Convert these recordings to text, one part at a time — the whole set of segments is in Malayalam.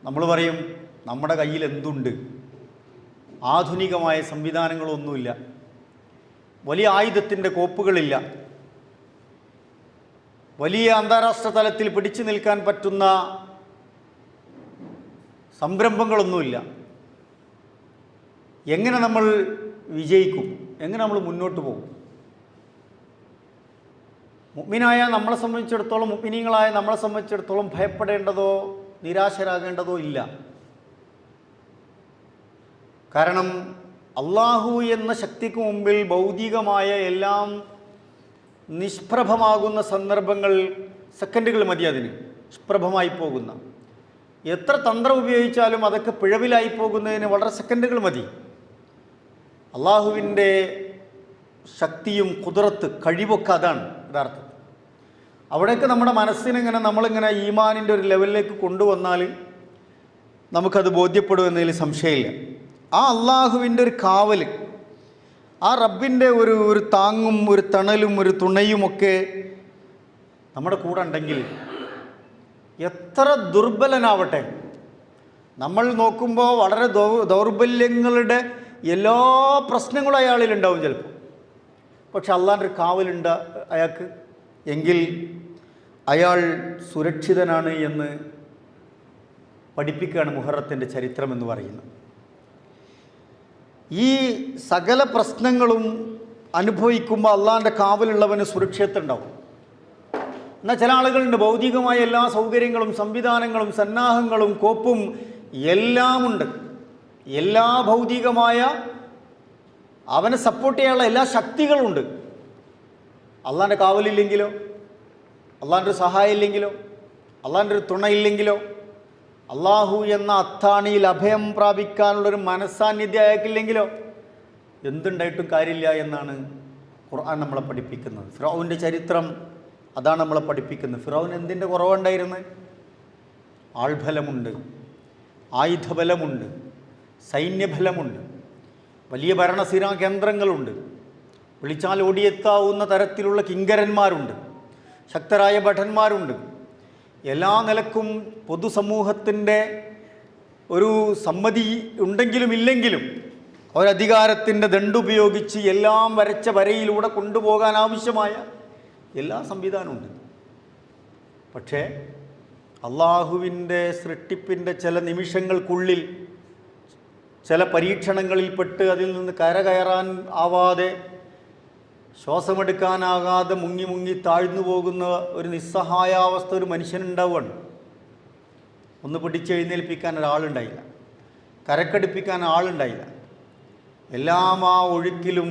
നമ്മൾ പറയും നമ്മുടെ കയ്യിൽ എന്തുണ്ട്, ആധുനികമായ സംവിധാനങ്ങളൊന്നുമില്ല, വലിയ ആയുധത്തിൻ്റെ കോപ്പുകളില്ല, വലിയ അന്താരാഷ്ട്ര തലത്തിൽ പിടിച്ചു നിൽക്കാൻ പറ്റുന്ന സംരംഭങ്ങളൊന്നുമില്ല. എങ്ങനെ നമ്മൾ വിജയിക്കും? എങ്ങനെ നമ്മൾ മുന്നോട്ട് പോകും? മുഅ്മിനായ നമ്മളെ സംബന്ധിച്ചിടത്തോളം, മുഅ്മിനീങ്ങളായ നമ്മളെ സംബന്ധിച്ചിടത്തോളം ഭയപ്പെടേണ്ടതോ നിരാശരാകേണ്ടതോ ഇല്ല. കാരണം അള്ളാഹു എന്ന ശക്തിക്ക് മുമ്പിൽ ഭൗതികമായ എല്ലാം നിഷ്പ്രഭമാകുന്ന സന്ദർഭങ്ങൾ സെക്കൻഡുകൾ മതി. അതിന് നിഷ്പ്രഭമായി പോകുന്ന എത്ര തന്ത്രം ഉപയോഗിച്ചാലും അതൊക്കെ പിഴവിലായി പോകുന്നതിന് വളരെ സെക്കൻഡുകൾ മതി. അള്ളാഹുവിൻ്റെ ശക്തിയും ഖുദ്റത്ത്, കഴിവൊക്കെ അതാണ് യഥാർത്ഥത്തിൽ. അവിടേക്ക് നമ്മുടെ മനസ്സിനിങ്ങനെ നമ്മളിങ്ങനെ ഈമാനിൻ്റെ ഒരു ലെവലിലേക്ക് കൊണ്ടുവന്നാൽ നമുക്കത് ബോധ്യപ്പെടുമെന്നതിൽ സംശയമില്ല. ആ അള്ളാഹുവിൻ്റെ ഒരു കാവൽ, ആ റബ്ബിൻ്റെ ഒരു താങ്ങും ഒരു തണലും ഒരു തുണയുമൊക്കെ നമ്മുടെ കൂടെ ഉണ്ടെങ്കിൽ എത്ര ദുർബലനാവട്ടെ, നമ്മൾ നോക്കുമ്പോൾ വളരെ ദൗർബല്യങ്ങളുടെ എല്ലാ പ്രശ്നങ്ങളും അയാളിലുണ്ടാവും ചിലപ്പോൾ. പക്ഷെ അള്ളാൻ്റെ ഒരു കാവലുണ്ട് അയാൾക്ക് എങ്കിൽ അയാൾ സുരക്ഷിതനാണ് എന്ന് പഠിപ്പിക്കുകയാണ് മുഹറത്തിൻ്റെ ചരിത്രം എന്ന് പറയുന്നത്. ഈ സകല പ്രശ്നങ്ങളും അനുഭവിക്കുമ്പോൾ അള്ളാൻ്റെ കാവലുള്ളവന് സുരക്ഷിതത്വം. എന്നാൽ ചില ആളുകളുണ്ട്, ഭൗതികമായ എല്ലാ സൗകര്യങ്ങളും സംവിധാനങ്ങളും സന്നാഹങ്ങളും കോപ്പും എല്ലാമുണ്ട്, എല്ലാ ഭൗതികമായ അവനെ സപ്പോർട്ട് ചെയ്യാനുള്ള എല്ലാ ശക്തികളുമുണ്ട്. അള്ളാൻ്റെ കാവലില്ലെങ്കിലോ, അള്ളാൻ്റെ ഒരു സഹായം ഇല്ലെങ്കിലോ, അള്ളാൻ്റെ ഒരു തുണയില്ലെങ്കിലോ, അള്ളാഹു എന്ന അത്താണിയിൽ അഭയം പ്രാപിക്കാനുള്ളൊരു മനസ്സാന്നിധ്യം അയക്കില്ലെങ്കിലോ എന്തുണ്ടായിട്ടും കാര്യമില്ല എന്നാണ് ഖുർആൻ നമ്മളെ പഠിപ്പിക്കുന്നത്. ഫിറഔൻ്റെ ചരിത്രം അതാണ് നമ്മളെ പഠിപ്പിക്കുന്നത്. ഫിറഔൻ എന്തിൻ്റെ കുറവുണ്ടായിരുന്നത്? ആൾബലമുണ്ട്, ആയുധബലമുണ്ട്, സൈന്യബലമുണ്ട്, വലിയ ഭരണസിരാ കേന്ദ്രങ്ങളുണ്ട്, വിളിച്ചാൽ ഓടിയെത്താവുന്ന തരത്തിലുള്ള കിങ്കരന്മാരുണ്ട്, ശക്തരായ ഭടന്മാരുണ്ട്. എല്ലാ നിലക്കും പൊതുസമൂഹത്തിൻ്റെ ഒരു സമ്മതി ഉണ്ടെങ്കിലും ഇല്ലെങ്കിലും ഒരധികാരത്തിൻ്റെ ദണ്ടുപയോഗിച്ച് എല്ലാം വരച്ച വരയിലൂടെ കൊണ്ടുപോകാൻ ആവശ്യമായ എല്ലാ സംവിധാനമുണ്ട്. പക്ഷേ അള്ളാഹുവിൻ്റെ സൃഷ്ടിപ്പിൻ്റെ ചില നിമിഷങ്ങൾക്കുള്ളിൽ ചില പരീക്ഷണങ്ങളിൽപ്പെട്ട് അതിൽ നിന്ന് കരകയറാൻ ആവാതെ, ശ്വാസമെടുക്കാനാകാതെ മുങ്ങി മുങ്ങി താഴ്ന്നു പോകുന്ന ഒരു നിസ്സഹായാവസ്ഥ ഒരു മനുഷ്യനുണ്ടാവുകയാണ്. ഒന്ന് പിടിച്ചെഴുന്നേൽപ്പിക്കാൻ ഒരാളുണ്ടായില്ല, കരക്കടുപ്പിക്കാൻ ആളുണ്ടായില്ല. എല്ലാം ആ ഒഴുക്കിലും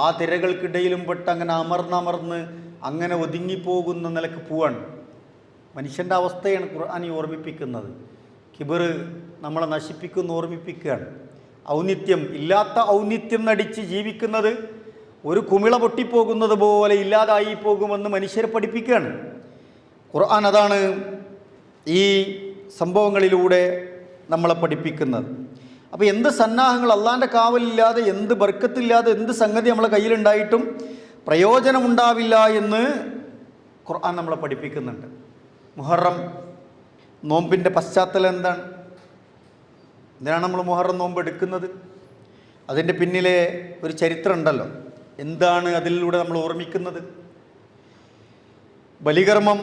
ആ തിരകൾക്കിടയിലും പെട്ട് അങ്ങനെ അമർന്നമർന്ന് അങ്ങനെ ഒതുങ്ങിപ്പോകുന്ന നിലക്ക് പോവാണ്. മനുഷ്യൻ്റെ അവസ്ഥയാണ് ഖുർആൻ ഓർമ്മിപ്പിക്കുന്നത്. കിബർ നമ്മളെ നശിപ്പിക്കുന്ന ഓർമ്മിപ്പിക്കുകയാണ്. ഔന്നിത്യം, ഇല്ലാത്ത ഔന്നിത്യം നടിച്ച് ജീവിക്കുന്നത് ഒരു കുമിള പൊട്ടിപ്പോകുന്നത് പോലെ ഇല്ലാതായി പോകുമെന്ന് മനുഷ്യരെ പഠിപ്പിക്കുകയാണ് ഖുർആൻ. അതാണ് ഈ സംഭവങ്ങളിലൂടെ നമ്മളെ പഠിപ്പിക്കുന്നത്. അപ്പോൾ എന്ത് സന്നാഹങ്ങൾ, അള്ളാൻ്റെ കാവലില്ലാതെ, എന്ത് ബർക്കത്തില്ലാതെ എന്ത് സംഗതി നമ്മളെ കയ്യിലുണ്ടായിട്ടും പ്രയോജനമുണ്ടാവില്ല എന്ന് ഖുർആൻ നമ്മളെ പഠിപ്പിക്കുന്നുണ്ട്. മുഹറം നോമ്പിൻ്റെ പശ്ചാത്തലം എന്താണ്? എന്തിനാണ് നമ്മൾ മുഹറം നോമ്പ് എടുക്കുന്നത്? അതിൻ്റെ പിന്നിലെ ഒരു ചരിത്രം ഉണ്ടല്ലോ. എന്താണ് അതിലൂടെ നമ്മൾ ഓർമ്മിക്കുന്നത്? ബലികർമ്മം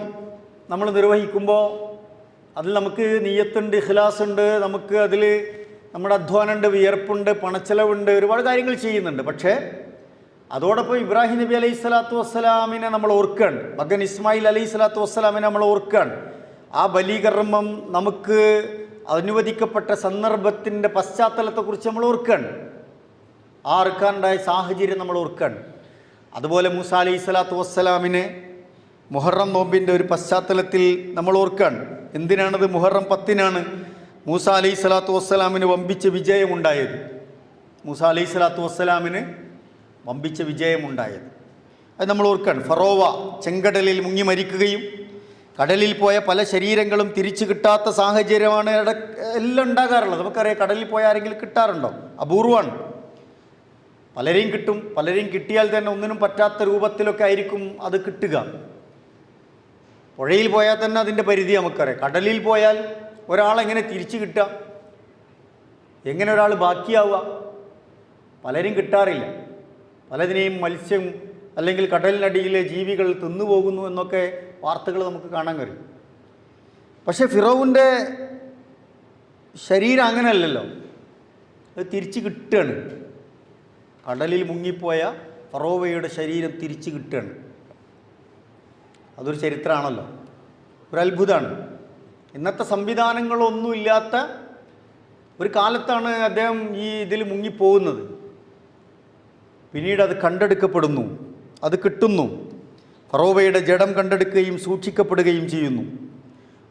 നമ്മൾ നിർവഹിക്കുമ്പോൾ അതിൽ നമുക്ക് നിയ്യത്തുണ്ട്, ഇഖ്ലാസ് ഉണ്ട്, നമുക്ക് അതിൽ നമ്മുടെ അധ്വാനമുണ്ട്, വിയർപ്പുണ്ട്, പണച്ചെലവുണ്ട്, ഒരുപാട് കാര്യങ്ങൾ ചെയ്യുന്നുണ്ട്. പക്ഷേ അതോടൊപ്പം ഇബ്രാഹിം നബി അലൈഹി സ്വലാത്തു വസ്സലാമിനെ നമ്മൾ ഓർക്കുകയാണ്, മകൻ ഇസ്മായിൽ അലൈഹി സ്വലാത്തു വസ്സലാമിനെ നമ്മൾ ഓർക്കുകയാണ്. ആ ബലികർമ്മം നമുക്ക് അനുവദിക്കപ്പെട്ട സന്ദർഭത്തിൻ്റെ പശ്ചാത്തലത്തെക്കുറിച്ച് നമ്മൾ ഓർക്കുകയാണ്. ആ അറുക്കാനുണ്ടായ സാഹചര്യം നമ്മൾ ഓർക്കുകയാണ്. അതുപോലെ മൂസ അലൈഹി സ്വലാത്തു വസ്സലാമിനെ മുഹറം നോമ്പിൻ്റെ ഒരു പശ്ചാത്തലത്തിൽ നമ്മൾ ഓർക്കുകയാണ്. എന്തിനാണത്? മുഹറം 10-നാണ് മൂസ അലൈഹി സ്വലാത്തു വസ്സലാമിന് വമ്പിച്ച വിജയമുണ്ടായത്. മൂസ അലൈഹി സ്വലാത്തു വസ്സലാമിന് വമ്പിച്ച വിജയമുണ്ടായത് അത് നമ്മൾ ഓർക്കുകയാണ്. ഫറോവ ചെങ്കടലിൽ മുങ്ങി മരിക്കുകയും കടലിൽ പോയ പല ശരീരങ്ങളും തിരിച്ചു കിട്ടാത്ത സാഹചര്യമാണ് എല്ലാം ഉണ്ടാകാറുള്ളത്. നമുക്കറിയാം, കടലിൽ പോയ ആരെങ്കിലും കിട്ടാറുണ്ടോ? അപൂർവമാണ്. പലരെയും കിട്ടും, പലരെയും കിട്ടിയാൽ തന്നെ ഒന്നിനും പറ്റാത്ത രൂപത്തിലൊക്കെ ആയിരിക്കും അത് കിട്ടുക. പുഴയിൽ പോയാൽ തന്നെ അതിൻ്റെ പരിധി നമുക്കറിയാം. കടലിൽ പോയാൽ ഒരാളെങ്ങനെ തിരിച്ചു കിട്ടുക? എങ്ങനെ ഒരാൾ ബാക്കിയാവുക? പലരും കിട്ടാറില്ല. പലതിനെയും മത്സ്യം അല്ലെങ്കിൽ കടലിനടിയിലെ ജീവികൾ തിന്നുപോകുന്നു എന്നൊക്കെ വാർത്തകൾ നമുക്ക് കാണാൻ കഴിയും. പക്ഷേ ഫിറൗൻ്റെ ശരീരം അങ്ങനെയല്ലല്ലോ, അത് തിരിച്ച് കിട്ടുകയാണ്. കടലിൽ മുങ്ങിപ്പോയ ഫറോവയുടെ ശരീരം തിരിച്ച് കിട്ടുകയാണ്. അതൊരു ചരിത്രമാണല്ലോ, ഒരു അത്ഭുതമാണ്. ഇന്നത്തെ സംവിധാനങ്ങളൊന്നുമില്ലാത്ത ഒരു കാലത്താണ് അദ്ദേഹം ഇതിൽ മുങ്ങിപ്പോകുന്നത്. പിന്നീട് അത് കണ്ടെടുക്കപ്പെടുന്നു, അത് കിട്ടുന്നു. ഫറോവയുടെ ജഡം കണ്ടെടുക്കുകയും സൂക്ഷിക്കപ്പെടുകയും ചെയ്യുന്നു.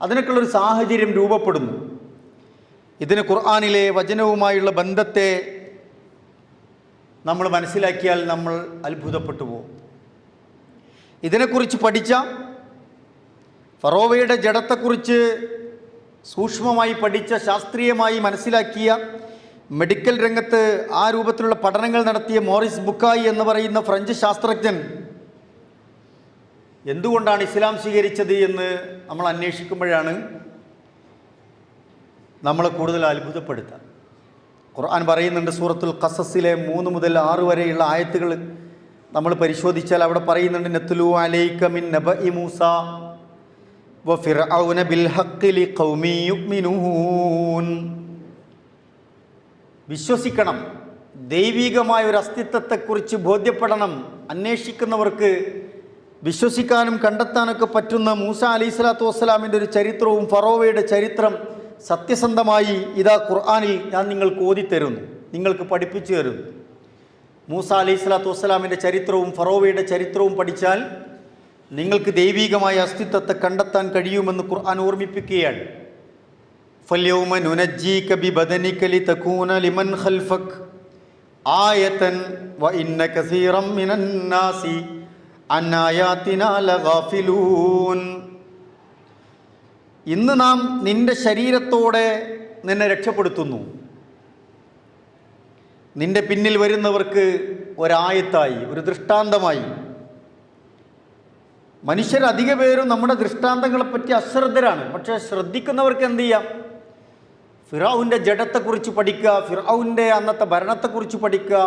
അതിനൊക്കെയുള്ളൊരു സാഹചര്യം രൂപപ്പെടുന്നു. ഇതിന് ഖുർആനിലെ വചനവുമായുള്ള ബന്ധത്തെ നമ്മൾ മനസ്സിലാക്കിയാൽ നമ്മൾ അത്ഭുതപ്പെട്ടു പോകും. ഇതിനെക്കുറിച്ച് പഠിച്ച, ഫറോവയുടെ ജഡത്തെക്കുറിച്ച് സൂക്ഷ്മമായി പഠിച്ച, ശാസ്ത്രീയമായി മനസ്സിലാക്കിയ, മെഡിക്കൽ രംഗത്ത് ആ രൂപത്തിലുള്ള പഠനങ്ങൾ നടത്തിയ മോറിസ് ബുക്കായി എന്ന് പറയുന്ന ഫ്രഞ്ച് ശാസ്ത്രജ്ഞൻ എന്തുകൊണ്ടാണ് ഇസ്ലാം സ്വീകരിച്ചത് എന്ന് നമ്മൾ അന്വേഷിക്കുമ്പോഴാണ് നമ്മളെ കൂടുതൽ അത്ഭുതപ്പെടുത്തുക. ഖുർആൻ പറയുന്നുണ്ട്, സൂറത്തുൽ ഖസസിലെ 3 മുതൽ 6 വരെയുള്ള ആയത്തുകൾ നമ്മൾ പരിശോധിച്ചാൽ അവിടെ പറയുന്നുണ്ട്, നത്ലു അലൈക മിൻ നബഇ മൂസ വ ഫിർഔന ബിൽ ഹഖ്ഖി ലിഖൗമി യുഅ്മിനൂൻ. വിശ്വസിക്കണം, ദൈവികമായ ഒരു അസ്തിത്വത്തെക്കുറിച്ച് ബോധ്യപ്പെടണം. അന്വേഷിക്കുന്നവർക്ക് വിശ്വസിക്കാനും കണ്ടെത്താനൊക്കെ പറ്റുന്ന മൂസ അലൈഹിസ്സലാത്തു വസ്സലാമിൻ്റെ ഒരു ചരിത്രവും ഫറോവയുടെ ചരിത്രം സത്യസന്ധമായി ഇതാ ഖുർആനിൽ ഞാൻ നിങ്ങൾക്ക് ഓതിത്തരുന്നു, നിങ്ങൾക്ക് പഠിപ്പിച്ചു തരുന്നു. മൂസ അലൈഹിസ്സലാത്തു വസ്സലാമിൻ്റെ ചരിത്രവും ഫറോവയുടെ ചരിത്രവും പഠിച്ചാൽ നിങ്ങൾക്ക് ദൈവികമായ അസ്തിത്വത്തെ കണ്ടെത്താൻ കഴിയുമെന്ന് ഖുർആൻ ഓർമ്മിപ്പിക്കുകയാണ്. ഫൽയൗമ നുനജ്ജീക ബിബദനിക ലിതകൂന ലിമൻ ഖൽഫക ആയതൻ വ ഇന്ന കസീറൻ മിനൻ നാസി അൻ ആയാതിനാ ലഗാഫിലൂൻ. ഇന്ന് നാം നിന്റെ ശരീരത്തോടെ നിന്നെ രക്ഷപ്പെടുത്തുന്നു, നിന്റെ പിന്നിൽ വരുന്നവർക്ക് ഒരായത്തായി, ഒരു ദൃഷ്ടാന്തമായി. മനുഷ്യരധിക പേരും നമ്മുടെ ദൃഷ്ടാന്തങ്ങളെപ്പറ്റി അശ്രദ്ധരാണ്. പക്ഷേ ശ്രദ്ധിക്കുന്നവർക്ക് എന്ത് ചെയ്യാം? ഫിറഔൻ്റെ ജഡത്തെക്കുറിച്ച് പഠിക്കുക, ഫിറഔൻ്റെ അന്നത്തെ ഭരണത്തെക്കുറിച്ച് പഠിക്കുക,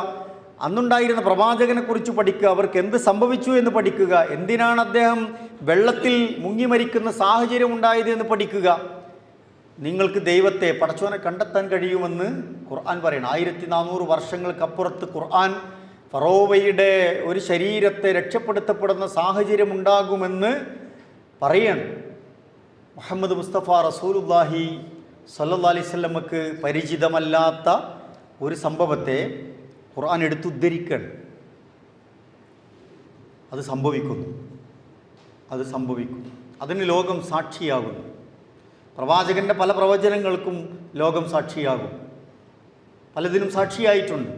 അന്നുണ്ടായിരുന്ന പ്രവാചകനെക്കുറിച്ച് പഠിക്കുക, അവർക്ക് എന്ത് സംഭവിച്ചു എന്ന് പഠിക്കുക, എന്തിനാണ് അദ്ദേഹം വെള്ളത്തിൽ മുങ്ങി മരിക്കുന്ന സാഹചര്യം ഉണ്ടായത് എന്ന് പഠിക്കുക. നിങ്ങൾക്ക് ദൈവത്തെ, പടച്ചോനെ കണ്ടെത്താൻ കഴിയുമെന്ന് ഖുർആൻ പറയണം. 1400 വർഷങ്ങൾക്കപ്പുറത്ത് ഖുർആൻ ഫറോവയുടെ ഒരു ശരീരത്തെ രക്ഷപ്പെടുത്തപ്പെടുന്ന സാഹചര്യം ഉണ്ടാകുമെന്ന് പറയണം. മുഹമ്മദ് മുസ്തഫ റസൂലുള്ളാഹി സ്വല്ലല്ലാഹി അലൈഹി വസല്ലമക്ക് പരിചിതമല്ലാത്ത ഒരു സംഭവത്തെ ഖുർആൻ എടുത്തുദ്ധരിക്കണം. അത് സംഭവിക്കുന്നു, അത് സംഭവിക്കും. അതിന് ലോകം സാക്ഷിയാകുന്നു. പ്രവാചകൻ്റെ പല പ്രവചനങ്ങൾക്കും ലോകം സാക്ഷിയാകും, പലതിനും സാക്ഷിയായിട്ടുണ്ട്.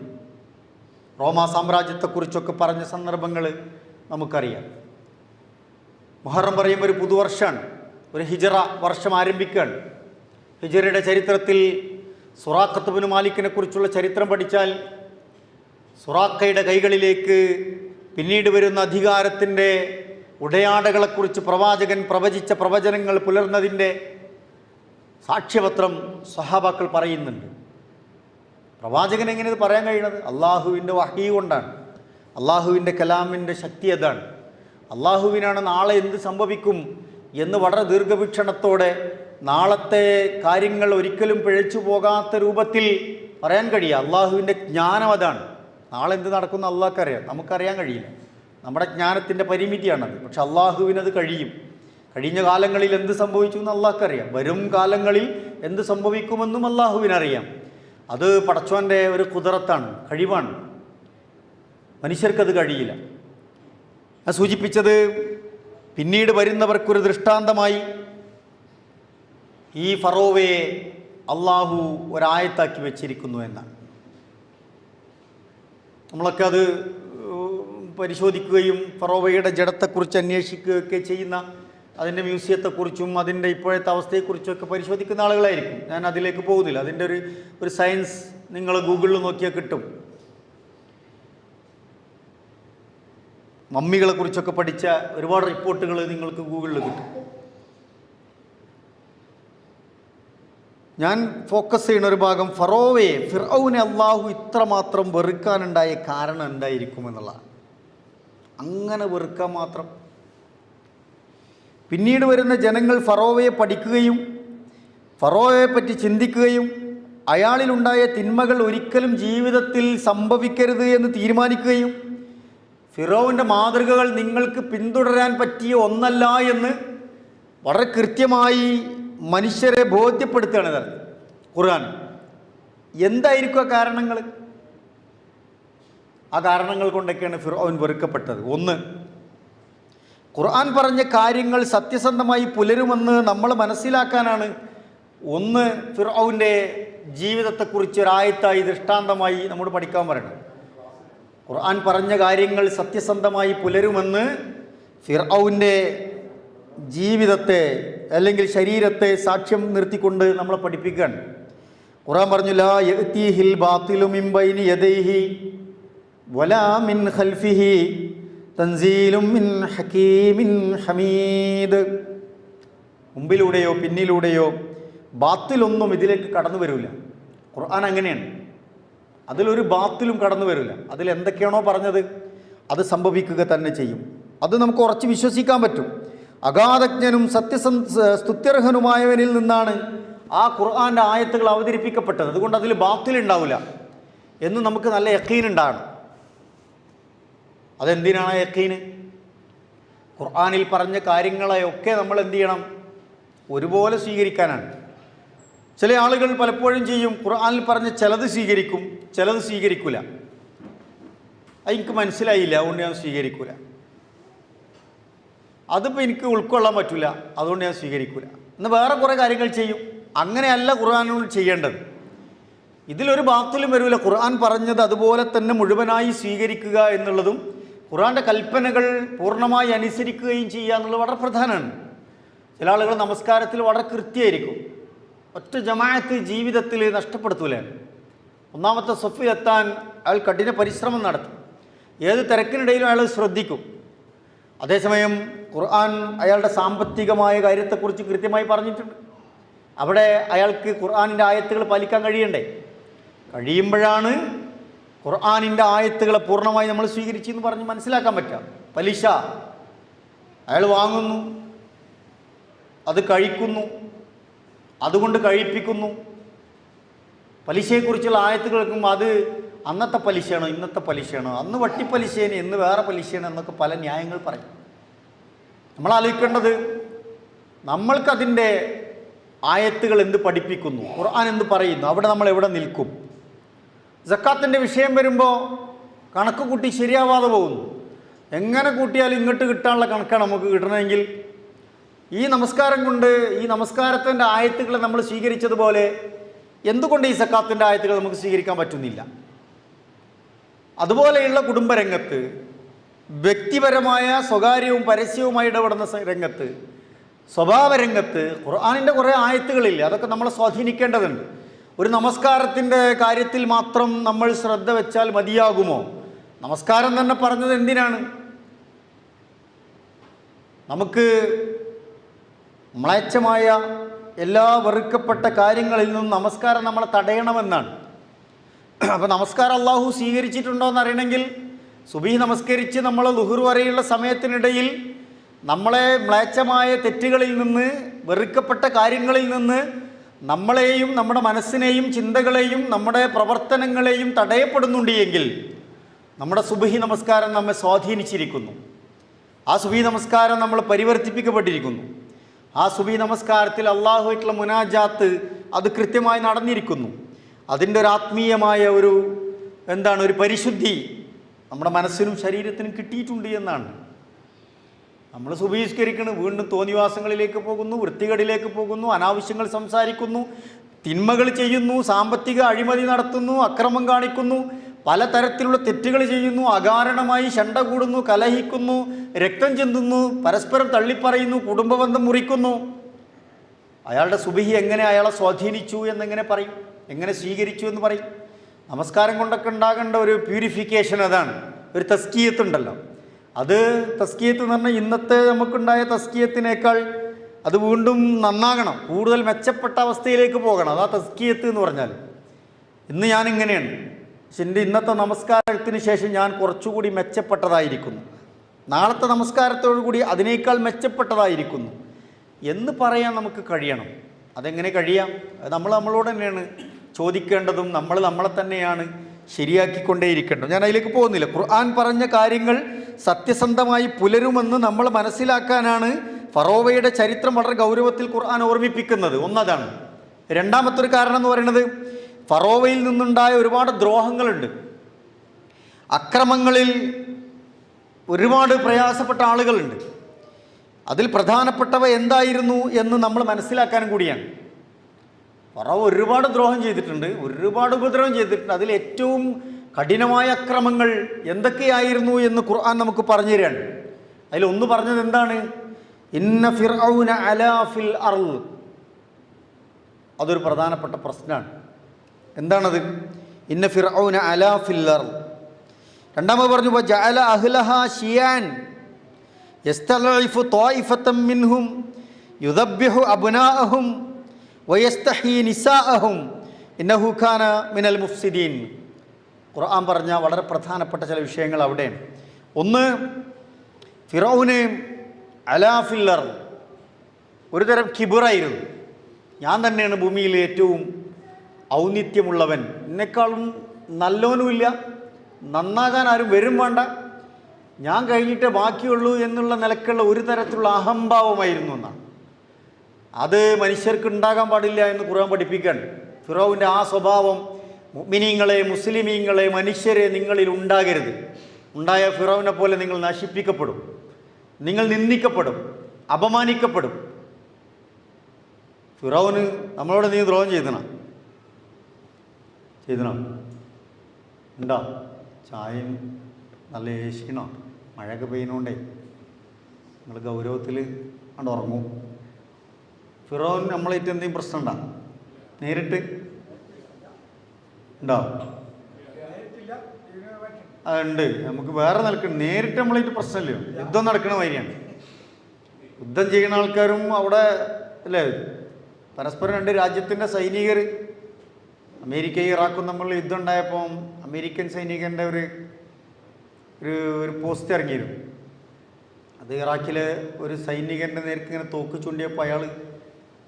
റോമാ സാമ്രാജ്യത്തെക്കുറിച്ചൊക്കെ പറഞ്ഞ സന്ദർഭങ്ങൾ നമുക്കറിയാം. മുഹറം പറയുമ്പോൾ ഒരു പുതുവർഷമാണ്, ഒരു ഹിജറ വർഷം ആരംഭിക്കുകയാണ്. ഹിജറയുടെ ചരിത്രത്തിൽ സുറാഖത്ത് ബിൻ മാലിക്കിനെ കുറിച്ചുള്ള ചരിത്രം പഠിച്ചാൽ സുറാഖയുടെ കൈകളിലേക്ക് പിന്നീട് വരുന്ന അധികാരത്തിൻ്റെ ഉടയാടകളെക്കുറിച്ച് പ്രവാചകൻ പ്രവചിച്ച പ്രവചനങ്ങൾ പുലർന്നതിൻ്റെ സാക്ഷ്യപത്രം സ്വഹാബാക്കൾ പറയുന്നുണ്ട്. പ്രവാചകൻ എങ്ങനെ ഇത് പറയാൻ കഴിയുന്നത്? അള്ളാഹുവിൻ്റെ വഹീ കൊണ്ടാണ്. അള്ളാഹുവിൻ്റെ കലാമിൻ്റെ ശക്തി അതാണ്. അള്ളാഹുവിനാണ് നാളെ എന്ത് സംഭവിക്കും എന്ന് വളരെ ദീർഘവീക്ഷണത്തോടെ നാളത്തെ കാര്യങ്ങൾ ഒരിക്കലും പിഴച്ചു പോകാത്ത രൂപത്തിൽ പറയാൻ കഴിയുക. അള്ളാഹുവിൻ്റെ ജ്ഞാനം അതാണ്. നാളെ എന്ത് നടക്കുന്ന അള്ളാഹ്ക്കറിയാം, നമുക്കറിയാൻ കഴിയില്ല. നമ്മുടെ ജ്ഞാനത്തിൻ്റെ പരിമിതിയാണത്. പക്ഷെ അള്ളാഹുവിനത് കഴിയും. കഴിഞ്ഞ കാലങ്ങളിൽ എന്ത് സംഭവിച്ചു എന്ന് അള്ളാഹ്ക്കറിയാം. വരും കാലങ്ങളിൽ എന്ത് സംഭവിക്കുമെന്നും അള്ളാഹുവിനറിയാം. അത് പടച്ചോൻ്റെ ഒരു കുദറത്താണ്, കഴിവാണ്. മനുഷ്യർക്കത് കഴിയില്ല. ഞാൻ സൂചിപ്പിച്ചത് പിന്നീട് വരുന്നവർക്കൊരു ദൃഷ്ടാന്തമായി ഈ ഫറോവയെ അള്ളാഹു ഒരായത്താക്കി വെച്ചിരിക്കുന്നു എന്നാണ്. നമ്മളൊക്കെ അത് പരിശോധിക്കുകയും ഫറോവയുടെ ജഡത്തെക്കുറിച്ച് അന്വേഷിക്കുകയൊക്കെ ചെയ്യുന്ന, അതിൻ്റെ മ്യൂസിയത്തെക്കുറിച്ചും അതിൻ്റെ ഇപ്പോഴത്തെ അവസ്ഥയെക്കുറിച്ചൊക്കെ പരിശോധിക്കുന്ന ആളുകളായിരിക്കും. ഞാൻ അതിലേക്ക് പോകുന്നില്ല. അതിൻ്റെ ഒരു സയൻസ് നിങ്ങൾ ഗൂഗിളിൽ നോക്കിയാൽ കിട്ടും. മമ്മികളെ കുറിച്ചൊക്കെ പഠിച്ച ഒരുപാട് റിപ്പോർട്ടുകൾ നിങ്ങൾക്ക് ഗൂഗിളിൽ കിട്ടും. ഞാൻ ഫോക്കസ് ചെയ്യുന്ന ഒരു ഭാഗം ഫറോവയെ, ഫിർഔനെ അള്ളാഹു ഇത്രമാത്രം വെറുക്കാനുണ്ടായ കാരണം എന്തായിരിക്കുമെന്നുള്ളതാണ്. അങ്ങനെ വെറുക്കാൻ മാത്രം. പിന്നീട് വരുന്ന ജനങ്ങൾ ഫറോവയെ പഠിക്കുകയും ഫറോവയെ പറ്റി ചിന്തിക്കുകയും അയാളിലുണ്ടായ തിന്മകൾ ഒരിക്കലും ജീവിതത്തിൽ സംഭവിക്കരുത് എന്ന് തീരുമാനിക്കുകയും ഫിറോവിൻ്റെ മാതൃകകൾ നിങ്ങൾക്ക് പിന്തുടരാൻ പറ്റിയ ഒന്നല്ല എന്ന് വളരെ കൃത്യമായി മനുഷ്യരെ ബോധ്യപ്പെടുത്തുകയാണ് ഖുർആൻ. എന്തായിരിക്കും ആ കാരണങ്ങൾ? ആ കാരണങ്ങൾ കൊണ്ടൊക്കെയാണ് ഫിറഔൻ വെറുക്കപ്പെട്ടത്. ഒന്ന്, ഖുർആൻ പറഞ്ഞ കാര്യങ്ങൾ സത്യസന്ധമായി പുലരുമെന്ന് നമ്മൾ മനസ്സിലാക്കാനാണ് ഒന്ന് ഫിറഔൻ്റെ ജീവിതത്തെക്കുറിച്ച് ഒരായത്തായി ദൃഷ്ടാന്തമായി നമ്മോട് പഠിക്കാൻ പറയണം. ഖുർആൻ പറഞ്ഞ കാര്യങ്ങൾ സത്യസന്ധമായി പുലരുമെന്ന് ഫിർഔൻ്റെ ജീവിതത്തെ അല്ലെങ്കിൽ ശരീരത്തെ സാക്ഷ്യം നിർത്തിക്കൊണ്ട് നമ്മളെ പഠിപ്പിക്കുകയാണ്. ഖുർആൻ പറഞ്ഞു, ലാ യഅ്തീഹിൽ ബാത്തിലു മിൻ ബൈനി യദൈഹി വലാ മിൻ ഖൽഫിഹി തൻസീലും മിൻ ഹകീമിൻ ഹമീദ്. മുമ്പിലൂടെയോ പിന്നിലൂടെയോ ബാത്തിലൊന്നും ഇതിലേക്ക് കടന്നു വരില്ല. ഖുർആൻ അങ്ങനെയാണ്. അതിലൊരു ബാത്തിലും കടന്നു വരില്ല. അതിലെന്തൊക്കെയാണോ പറഞ്ഞത് അത് സംഭവിക്കുക തന്നെ ചെയ്യും. അത് നമുക്ക് ഉറച്ച് വിശ്വസിക്കാൻ പറ്റും. അഗാധജ്ഞനും സ്തുത്യർഹനുമായവനിൽ നിന്നാണ് ആ ഖുർആൻ്റെ ആയത്തുകൾ അവതരിപ്പിക്കപ്പെട്ടത്. അതുകൊണ്ട് അതിൽ ബാത്തിലുണ്ടാവില്ല എന്ന് നമുക്ക് നല്ല യഖീൻ ഉണ്ടാകണം. അതെന്തിനാണ് യഖീന്? ഖുർആനിൽ പറഞ്ഞ കാര്യങ്ങളെയൊക്കെ നമ്മൾ എന്ത് ചെയ്യണം? ഒരുപോലെ സ്വീകരിക്കാനാണ്. ചില ആളുകൾ പലപ്പോഴും ചെയ്യും, ഖുർആനിൽ പറഞ്ഞ ചിലത് സ്വീകരിക്കും, ചിലത് സ്വീകരിക്കില്ല. അതെനിക്ക് മനസ്സിലായില്ല, അതുകൊണ്ട് ഞാൻ സ്വീകരിക്കില്ല. അതിപ്പോൾ എനിക്ക് ഉൾക്കൊള്ളാൻ പറ്റില്ല, അതുകൊണ്ട് ഞാൻ സ്വീകരിക്കില്ല. എന്നാൽ വേറെ കുറേ കാര്യങ്ങൾ ചെയ്യും. അങ്ങനെയല്ല ഖുർആനോട് ചെയ്യേണ്ടത്. ഇതിലൊരു ബാത്തിലും വരില്ല. ഖുർആൻ പറഞ്ഞത് അതുപോലെ തന്നെ മുഴുവനായി സ്വീകരിക്കുക എന്നുള്ളതും ഖുർആൻ്റെ കൽപ്പനകൾ പൂർണ്ണമായി അനുസരിക്കുകയും ചെയ്യുക എന്നുള്ളത് വളരെ പ്രധാനമാണ്. ചില ആളുകൾ നമസ്കാരത്തിൽ വളരെ കൃത്യമായിരിക്കും, ഒറ്റ ജമാഅത്ത് ജീവിതത്തിൽ നഷ്ടപ്പെടുത്തൂലേ. ഒന്നാമത്തെ സഫിലെത്താൻ അയാൾ കഠിന പരിശ്രമം നടത്തും. ഏത് തിരക്കിനിടയിലും അയാൾ ശ്രദ്ധിക്കും. അതേസമയം ഖുർആൻ അയാളുടെ സാമ്പത്തികമായ കാര്യത്തെക്കുറിച്ച് കൃത്യമായി പറഞ്ഞിട്ടുണ്ട്. അവിടെ അയാൾക്ക് ഖുർആനിൻ്റെ ആയത്തുകൾ പാലിക്കാൻ കഴിയണ്ടേ? കഴിയുമ്പോഴാണ് ഖുർആനിൻ്റെ ആയത്തുകളെ പൂർണ്ണമായി നമ്മൾ സ്വീകരിച്ചെന്ന് പറഞ്ഞ് മനസ്സിലാക്കാൻ പറ്റുക. പലിശ അയാൾ വാങ്ങുന്നു, അത് കഴിക്കുന്നു, അതുകൊണ്ട് കഴിപ്പിക്കുന്നു. പലിശയെക്കുറിച്ചുള്ള ആയത്തുകൾ കേൾക്കുമ്പോൾ അത് അന്നത്തെ പലിശയാണോ ഇന്നത്തെ പലിശയാണോ, അന്ന് വട്ടിപ്പലിശേനെ ഇന്ന് വേറെ പലിശയാണ് എന്നൊക്കെ പല ന്യായങ്ങൾ പറയും. നമ്മൾ ആലോചിക്കേണ്ടത് നമ്മൾക്കതിൻ്റെ ആയത്തുകൾ എന്ത് പഠിപ്പിക്കുന്നു, ഖുർആൻ എന്ത് പറയുന്നു, അവിടെ നമ്മൾ എവിടെ നിൽക്കും. സക്കാത്തിൻ്റെ വിഷയം വരുമ്പോൾ കണക്ക് കൂട്ടി ശരിയാവാതെ പോകുന്നു. എങ്ങനെ കൂട്ടിയാലും ഇങ്ങോട്ട് കിട്ടാനുള്ള കണക്കാണ് നമുക്ക് കിട്ടണമെങ്കിൽ. ഈ നമസ്കാരം കൊണ്ട് ഈ നമസ്കാരത്തിൻ്റെ ആയത്തുകൾ നമ്മൾ സ്വീകരിച്ചതുപോലെ എന്തുകൊണ്ട് ഈ സക്കാത്തിൻ്റെ ആയത്തുകൾ നമുക്ക് സ്വീകരിക്കാൻ പറ്റുന്നില്ല? അതുപോലെയുള്ള കുടുംബരംഗത്ത്, വ്യക്തിപരമായ സ്വകാര്യവും പരസ്യവുമായി ഇടപെടുന്ന രംഗത്ത്, സ്വഭാവരംഗത്ത് ഖുർആനിൻ്റെ കുറേ ആയത്തുകളില്ല. അതൊക്കെ നമ്മളെ സ്വാധീനിക്കേണ്ടതുണ്ട്. ഒരു നമസ്കാരത്തിൻ്റെ കാര്യത്തിൽ മാത്രം നമ്മൾ ശ്രദ്ധ വെച്ചാൽ മതിയാകുമോ? നമസ്കാരം തന്നെ പറഞ്ഞത് എന്തിനാണ്? നമുക്ക് മ്ലേച്ഛമായ എല്ലാ വെറുക്കപ്പെട്ട കാര്യങ്ങളിൽ നിന്നും നമസ്കാരം നമ്മളെ തടയണമെന്നാണ്. അപ്പോൾ നമസ്കാരം അള്ളാഹു സ്വീകരിച്ചിട്ടുണ്ടോ എന്നറിയണമെങ്കിൽ സുബഹി നമസ്കരിച്ച് നമ്മൾ ളുഹുർ വരെയുള്ള സമയത്തിനിടയിൽ നമ്മളെ മ്ലേച്ഛമായ തെറ്റുകളിൽ നിന്ന്, വെറുക്കപ്പെട്ട കാര്യങ്ങളിൽ നിന്ന് നമ്മളെയും നമ്മുടെ മനസ്സിനെയും ചിന്തകളെയും നമ്മുടെ പ്രവർത്തനങ്ങളെയും തടയപ്പെടുന്നുണ്ട് എങ്കിൽ നമ്മുടെ സുബഹി നമസ്കാരം നമ്മെ സ്വാധീനിച്ചിരിക്കുന്നു. ആ സുബഹി നമസ്കാരം നമ്മൾ പരിവർത്തിപ്പിക്കപ്പെട്ടിരിക്കുന്നു. ആ സുബഹി നമസ്കാരത്തിൽ അള്ളാഹുവായിട്ടുള്ള മുനാജാത്ത് അത് കൃത്യമായി നടന്നിരിക്കുന്നു. അതിൻ്റെ ഒരു ആത്മീയമായ ഒരു പരിശുദ്ധി നമ്മുടെ മനസ്സിനും ശരീരത്തിനും കിട്ടിയിട്ടുണ്ട് എന്നാണ്. നമ്മൾ സുബഹിസ്കരിക്കണം, വീണ്ടും തോന്നിവാസങ്ങളിലേക്ക് പോകുന്നു, വൃത്തികേടിലേക്ക് പോകുന്നു, അനാവശ്യങ്ങൾ സംസാരിക്കുന്നു, തിന്മകൾ ചെയ്യുന്നു, സാമ്പത്തിക അഴിമതി നടത്തുന്നു, അക്രമം കാണിക്കുന്നു, പലതരത്തിലുള്ള തെറ്റുകൾ ചെയ്യുന്നു, അകാരണമായി ശണ്ട കൂടുന്നു, കലഹിക്കുന്നു, രക്തം ചിന്തുന്നു, പരസ്പരം തള്ളിപ്പറയുന്നു, കുടുംബബന്ധം മുറിക്കുന്നു. അയാളുടെ സുബഹി എങ്ങനെ അയാളെ സ്വാധീനിച്ചു എന്നെങ്ങനെ പറയും? എങ്ങനെ സ്വീകരിച്ചു എന്ന് പറയും? നമസ്കാരം കൊണ്ടൊക്കെ ഉണ്ടാകേണ്ട ഒരു പ്യൂരിഫിക്കേഷൻ അതാണ്. ഒരു തസ്കിയത്ത് ഉണ്ടല്ലോ, അത് തസ്കിയത്ത് എന്ന് പറഞ്ഞാൽ ഇന്നത്തെ നമുക്കുണ്ടായ തസ്കിയത്തിനേക്കാൾ അത് വീണ്ടും നന്നാകണം, കൂടുതൽ മെച്ചപ്പെട്ട അവസ്ഥയിലേക്ക് പോകണം. അതാ തസ്കിയത്ത് എന്ന് പറഞ്ഞാൽ. ഇന്ന് ഞാനിങ്ങനെയാണ്, പക്ഷെ എൻ്റെ ഇന്നത്തെ നമസ്കാരത്തിന് ശേഷം ഞാൻ കുറച്ചുകൂടി മെച്ചപ്പെട്ടതായിരിക്കുന്നു, നാളത്തെ നമസ്കാരത്തോടു കൂടി അതിനേക്കാൾ മെച്ചപ്പെട്ടതായിരിക്കുന്നു എന്ന് പറയാൻ നമുക്ക് കഴിയണം. അതെങ്ങനെ കഴിയാം? അത് നമ്മളോട് തന്നെയാണ് ചോദിക്കേണ്ടതും നമ്മൾ നമ്മളെ തന്നെയാണ് ശരിയാക്കിക്കൊണ്ടേയിരിക്കേണ്ടത്. ഞാൻ അതിലേക്ക് പോകുന്നില്ല. ഖുർആൻ പറഞ്ഞ കാര്യങ്ങൾ സത്യസന്ധമായി പുലരുമെന്ന് നമ്മൾ മനസ്സിലാക്കാനാണ് ഫറോവയുടെ ചരിത്രം വളരെ ഗൗരവത്തിൽ ഖുർആൻ ഓർമ്മിപ്പിക്കുന്നത്. ഒന്നതാണ്. രണ്ടാമത്തെ ഒരു കാരണം എന്ന് പറയുന്നത്, ഫറോവയിൽ നിന്നുണ്ടായ ഒരുപാട് ദ്രോഹങ്ങളുണ്ട്. അക്രമങ്ങളിൽ ഒരുപാട് പ്രയാസപ്പെട്ട ആളുകളുണ്ട്. അതിൽ പ്രധാനപ്പെട്ടവ എന്തായിരുന്നു എന്ന് നമ്മൾ മനസ്സിലാക്കാനും കൂടിയാണ്. ഫറോവ ഒരുപാട് ദ്രോഹം ചെയ്തിട്ടുണ്ട്, ഒരുപാട് ഉപദ്രവം ചെയ്തിട്ടുണ്ട്. അതിൽ ഏറ്റവും കഠിനമായ അക്രമങ്ങൾ എന്തൊക്കെയായിരുന്നു എന്ന് ഖുർആൻ നമുക്ക് പറഞ്ഞു തരാണ്. അതിലൊന്ന് പറഞ്ഞത് എന്താണ്? ഇന്ന ഫിർഔന അലാ ഫിൽ അർള്. അതൊരു പ്രധാനപ്പെട്ട പ്രശ്നമാണ്. എന്താണത്? ഇന്ന ഫിർഔന അലാ ഫിൽ അർള്. രണ്ടാമത് പറഞ്ഞു വജഅല അഹ്ലഹാ ശിയാൻ യസ്തളഇഫു ത്വായിഫതൻ മിൻഹും യുദബ്ബിഹു അബ്നാഅഹും വയസ്തഹീ നിസാഅഹും ഇന്നഹു കാന മിനൽ മുഫ്സിദീൻ. ഖുർആൻ പറഞ്ഞ വളരെ പ്രധാനപ്പെട്ട ചില വിഷയങ്ങൾ അവിടെയാണ്. ഒന്ന്, ഫിറൗന് അലാ ഫിൽ അർള്, ഒരു തരം കിബറായിരുന്നു. ഞാൻ തന്നെയാണ് ഭൂമിയിൽ ഏറ്റവും ഔന്നിത്യമുള്ളവൻ, എന്നെക്കാളും നല്ലവനുമില്ല, നന്നാകാൻ ആരും വരും വേണ്ട, ഞാൻ കഴിഞ്ഞിട്ടേ ബാക്കിയുള്ളൂ എന്നുള്ള നിലക്കുള്ള ഒരു തരത്തിലുള്ള അഹംഭാവമായിരുന്നു എന്നാണ്. അത് മനുഷ്യർക്ക് ഉണ്ടാകാൻ പാടില്ല എന്ന് ഖുർആൻ പഠിപ്പിക്കുകയാണ്. ഫിറൗൻ്റെ ആ സ്വഭാവം മുഅ്മിനീങ്ങളെ, മുസ്ലിമീങ്ങളെ, മനുഷ്യരെ നിങ്ങളിൽ ഉണ്ടാകരുത്. ഉണ്ടായ ഫിറൗനെ പോലെ നിങ്ങൾ നശിപ്പിക്കപ്പെടും, നിങ്ങൾ നിന്ദിക്കപ്പെടും, അപമാനിക്കപ്പെടും. ഫിറൗന് നമ്മളോട് നീ ദ്രോഹം ചെയ്തണം ഉണ്ടോ? ചായയും നല്ല ഏശീണോ, മഴയൊക്കെ പെയ്യുന്നോണ്ടേ നിങ്ങൾ ഗൗരവത്തിൽ കണ്ട് ഉറങ്ങും. ഫിറോൻ നമ്മളായിട്ട് എന്തെങ്കിലും പ്രശ്നം ഉണ്ടോ? നേരിട്ട് ഉണ്ടോ? അതുണ്ട്. നമുക്ക് വേറെ നിലക്കുണ്ട്. നേരിട്ട് നമ്മളായിട്ട് പ്രശ്നമില്ലയോ? യുദ്ധം നടക്കണ മാതിരിയാണ്. യുദ്ധം ചെയ്യുന്ന ആൾക്കാരും അവിടെ അല്ലേ, പരസ്പരം രണ്ട് രാജ്യത്തിൻ്റെ സൈനികർ, അമേരിക്കയും ഇറാഖും തമ്മിലുള്ള യുദ്ധം ഉണ്ടായപ്പോൾ അമേരിക്കൻ സൈനികൻ്റെ ഒരു പോസ്റ്റ് ഇറങ്ങിയിരുന്നു. അത് ഇറാഖിലെ ഒരു സൈനികൻ്റെ നേർക്ക് ഇങ്ങനെ തോക്ക് ചൂണ്ടിയപ്പോൾ അയാൾ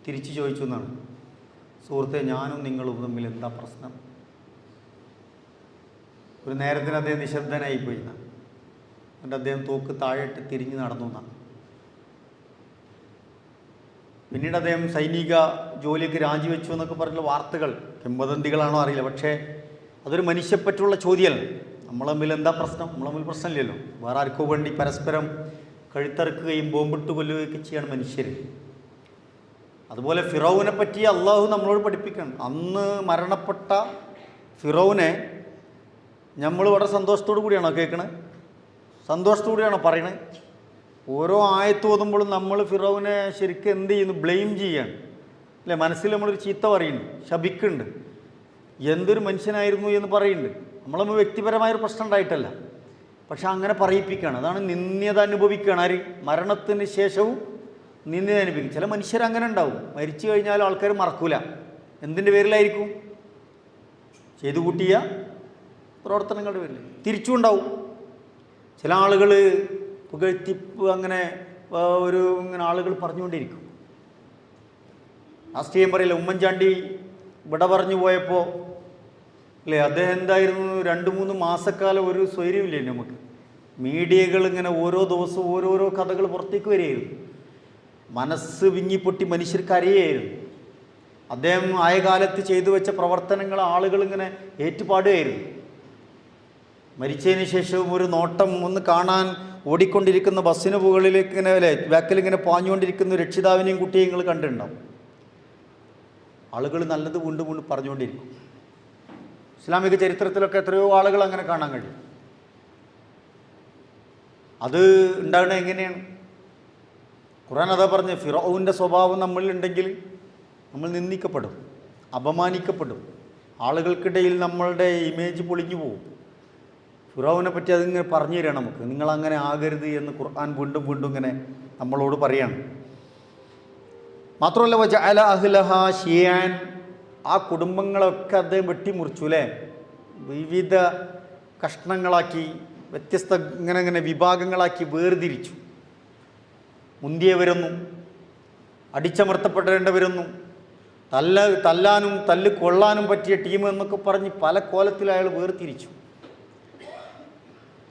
തിരിച്ചു ചോദിച്ചു എന്നാണ്, സുഹൃത്തെ ഞാനും നിങ്ങളും തമ്മിൽ എന്താ പ്രശ്നം? ഒരു നേരത്തിന് അദ്ദേഹം നിശബ്ദനായിപ്പോയി എന്നാണ്. എന്നിട്ട് അദ്ദേഹം തോക്ക് താഴെയിട്ട് തിരിഞ്ഞ് നടന്നു എന്നാണ്. പിന്നീട് അദ്ദേഹം സൈനിക ജോലിയൊക്കെ രാജിവെച്ചു എന്നൊക്കെ പറഞ്ഞുള്ള വാർത്തകൾ, കിംവദന്തികളാണോ അറിയില്ല, പക്ഷേ അതൊരു മനുഷ്യപ്പറ്റുള്ള ചോദ്യമല്ല. നമ്മൾ തമ്മിൽ എന്താ പ്രശ്നം? നമ്മൾ തമ്മിൽ പ്രശ്നമില്ലല്ലോ. വേറെ ആർക്കോ വേണ്ടി പരസ്പരം കഴുത്തറുക്കുകയും ബോംബിട്ട് കൊല്ലുകയൊക്കെ ചെയ്യാണ് മനുഷ്യർ. അതുപോലെ ഫിറൗനെ പറ്റി അള്ളാഹു നമ്മളോട് പഠിപ്പിക്കണം. അന്ന് മരണപ്പെട്ട ഫിറൗനെ നമ്മൾ വളരെ സന്തോഷത്തോടു കൂടിയാണോ കേൾക്കണത്? സന്തോഷത്തോടു കൂടിയാണോ പറയണത്? ഓരോ ആയത്ത് ഓതുമ്പോഴും നമ്മൾ ഫിറൗനെ ശരിക്കും എന്ത് ചെയ്യുന്നു? ബ്ലെയിം ചെയ്യാണ് അല്ലേ? മനസ്സിൽ നമ്മളൊരു ചീത്ത പറയുന്നുണ്ട്, ശപിക്കുന്നുണ്ട്, എന്തൊരു മനുഷ്യനായിരുന്നു എന്ന് പറയുന്നുണ്ട്. നമ്മളൊന്നും വ്യക്തിപരമായൊരു പ്രശ്നം ഉണ്ടായിട്ടല്ല, പക്ഷെ അങ്ങനെ പറയിപ്പിക്കുകയാണ്. അതാണ് നിന്ദ്യത അനുഭവിക്കുകയാണ്. ആര്? മരണത്തിന് ശേഷവും നിന്ദ്യത അനുഭവിക്കും. ചില മനുഷ്യരങ്ങനെ ഉണ്ടാവും, മരിച്ചു കഴിഞ്ഞാലും ആൾക്കാർ മറക്കൂല. എന്തിൻ്റെ പേരിലായിരിക്കും? ചെയ്തു കൂട്ടിയ പ്രവർത്തനങ്ങളുടെ പേരിൽ. തിരിച്ചും ഉണ്ടാവും. ചില ആളുകൾ പുകഴ്ത്തിപ്പ് അങ്ങനെ ഇങ്ങനെ ആളുകൾ പറഞ്ഞുകൊണ്ടിരിക്കും. രാഷ്ട്രീയം പറയില്ല. ഉമ്മൻചാണ്ടി ഇവിടെ പറഞ്ഞു പോയപ്പോൾ അല്ലേ, അദ്ദേഹം എന്തായിരുന്നു 2-3 മാസക്കാലം ഒരു സ്വൈര്യമില്ലേ നമുക്ക്. മീഡിയകൾ ഇങ്ങനെ ഓരോ ദിവസവും ഓരോരോ കഥകൾ പുറത്തേക്ക് വരികയായിരുന്നു. മനസ്സ് വിങ്ങിപ്പൊട്ടി മനുഷ്യർക്ക് അറിയായിരുന്നു. അദ്ദേഹം ആയ കാലത്ത് ചെയ്തു വെച്ച പ്രവർത്തനങ്ങൾ ആളുകൾ ഇങ്ങനെ ഏറ്റുപാടുകയായിരുന്നു. മരിച്ചതിന് ശേഷവും ഒരു നോട്ടം ഒന്ന് കാണാൻ ഓടിക്കൊണ്ടിരിക്കുന്ന ബസ്സിന് മുകളിലേക്ക് ഇങ്ങനെ അല്ലേ ബാക്കിലിങ്ങനെ പാഞ്ഞുകൊണ്ടിരിക്കുന്ന രക്ഷിതാവിനെയും കുട്ടിയെയും നിങ്ങൾ കണ്ടിട്ടുണ്ടാവും. ആളുകൾ നല്ലത് വീണ്ടും വീണ്ടും പറഞ്ഞുകൊണ്ടിരിക്കും. ഇസ്ലാമിക ചരിത്രത്തിലൊക്കെ എത്രയോ ആളുകൾ അങ്ങനെ കാണാൻ കഴിയും. അത് ഉണ്ടാകുന്നത് എങ്ങനെയാണ്? ഖുർആൻ അതാ പറഞ്ഞ്, ഫിറഔൻ്റെ സ്വഭാവം നമ്മളിലുണ്ടെങ്കിൽ നമ്മൾ നിന്ദിക്കപ്പെടും, അപമാനിക്കപ്പെടും, ആളുകൾക്കിടയിൽ നമ്മളുടെ ഇമേജ് പൊളിഞ്ഞു പോകും. ഫിറൗനെ പറ്റി അതിങ്ങനെ പറഞ്ഞു തരാം നമുക്ക്. നിങ്ങളങ്ങനെ ആകരുത് എന്ന് ഖുർആൻ വീണ്ടും വീണ്ടും ഇങ്ങനെ നമ്മളോട് പറയാണ്. മാത്രമല്ല വജഅല അഹ്ലഹാ ശിയാൻ, ആ കുടുംബങ്ങളൊക്കെ അദ്ദേഹം വെട്ടിമുറിച്ചു അല്ലേ, വിവിധ കഷ്ണങ്ങളാക്കി, വ്യത്യസ്ത ഇങ്ങനെ വിഭാഗങ്ങളാക്കി വേർതിരിച്ചു. മുന്തിയവരൊന്നും അടിച്ചമർത്തപ്പെടേണ്ടവരൊന്നും തല്ലാനും തല്ല് കൊള്ളാനും പറ്റിയ ടീം എന്നൊക്കെ പറഞ്ഞ് പല കോലത്തിൽ അയാൾ വേർതിരിച്ചു.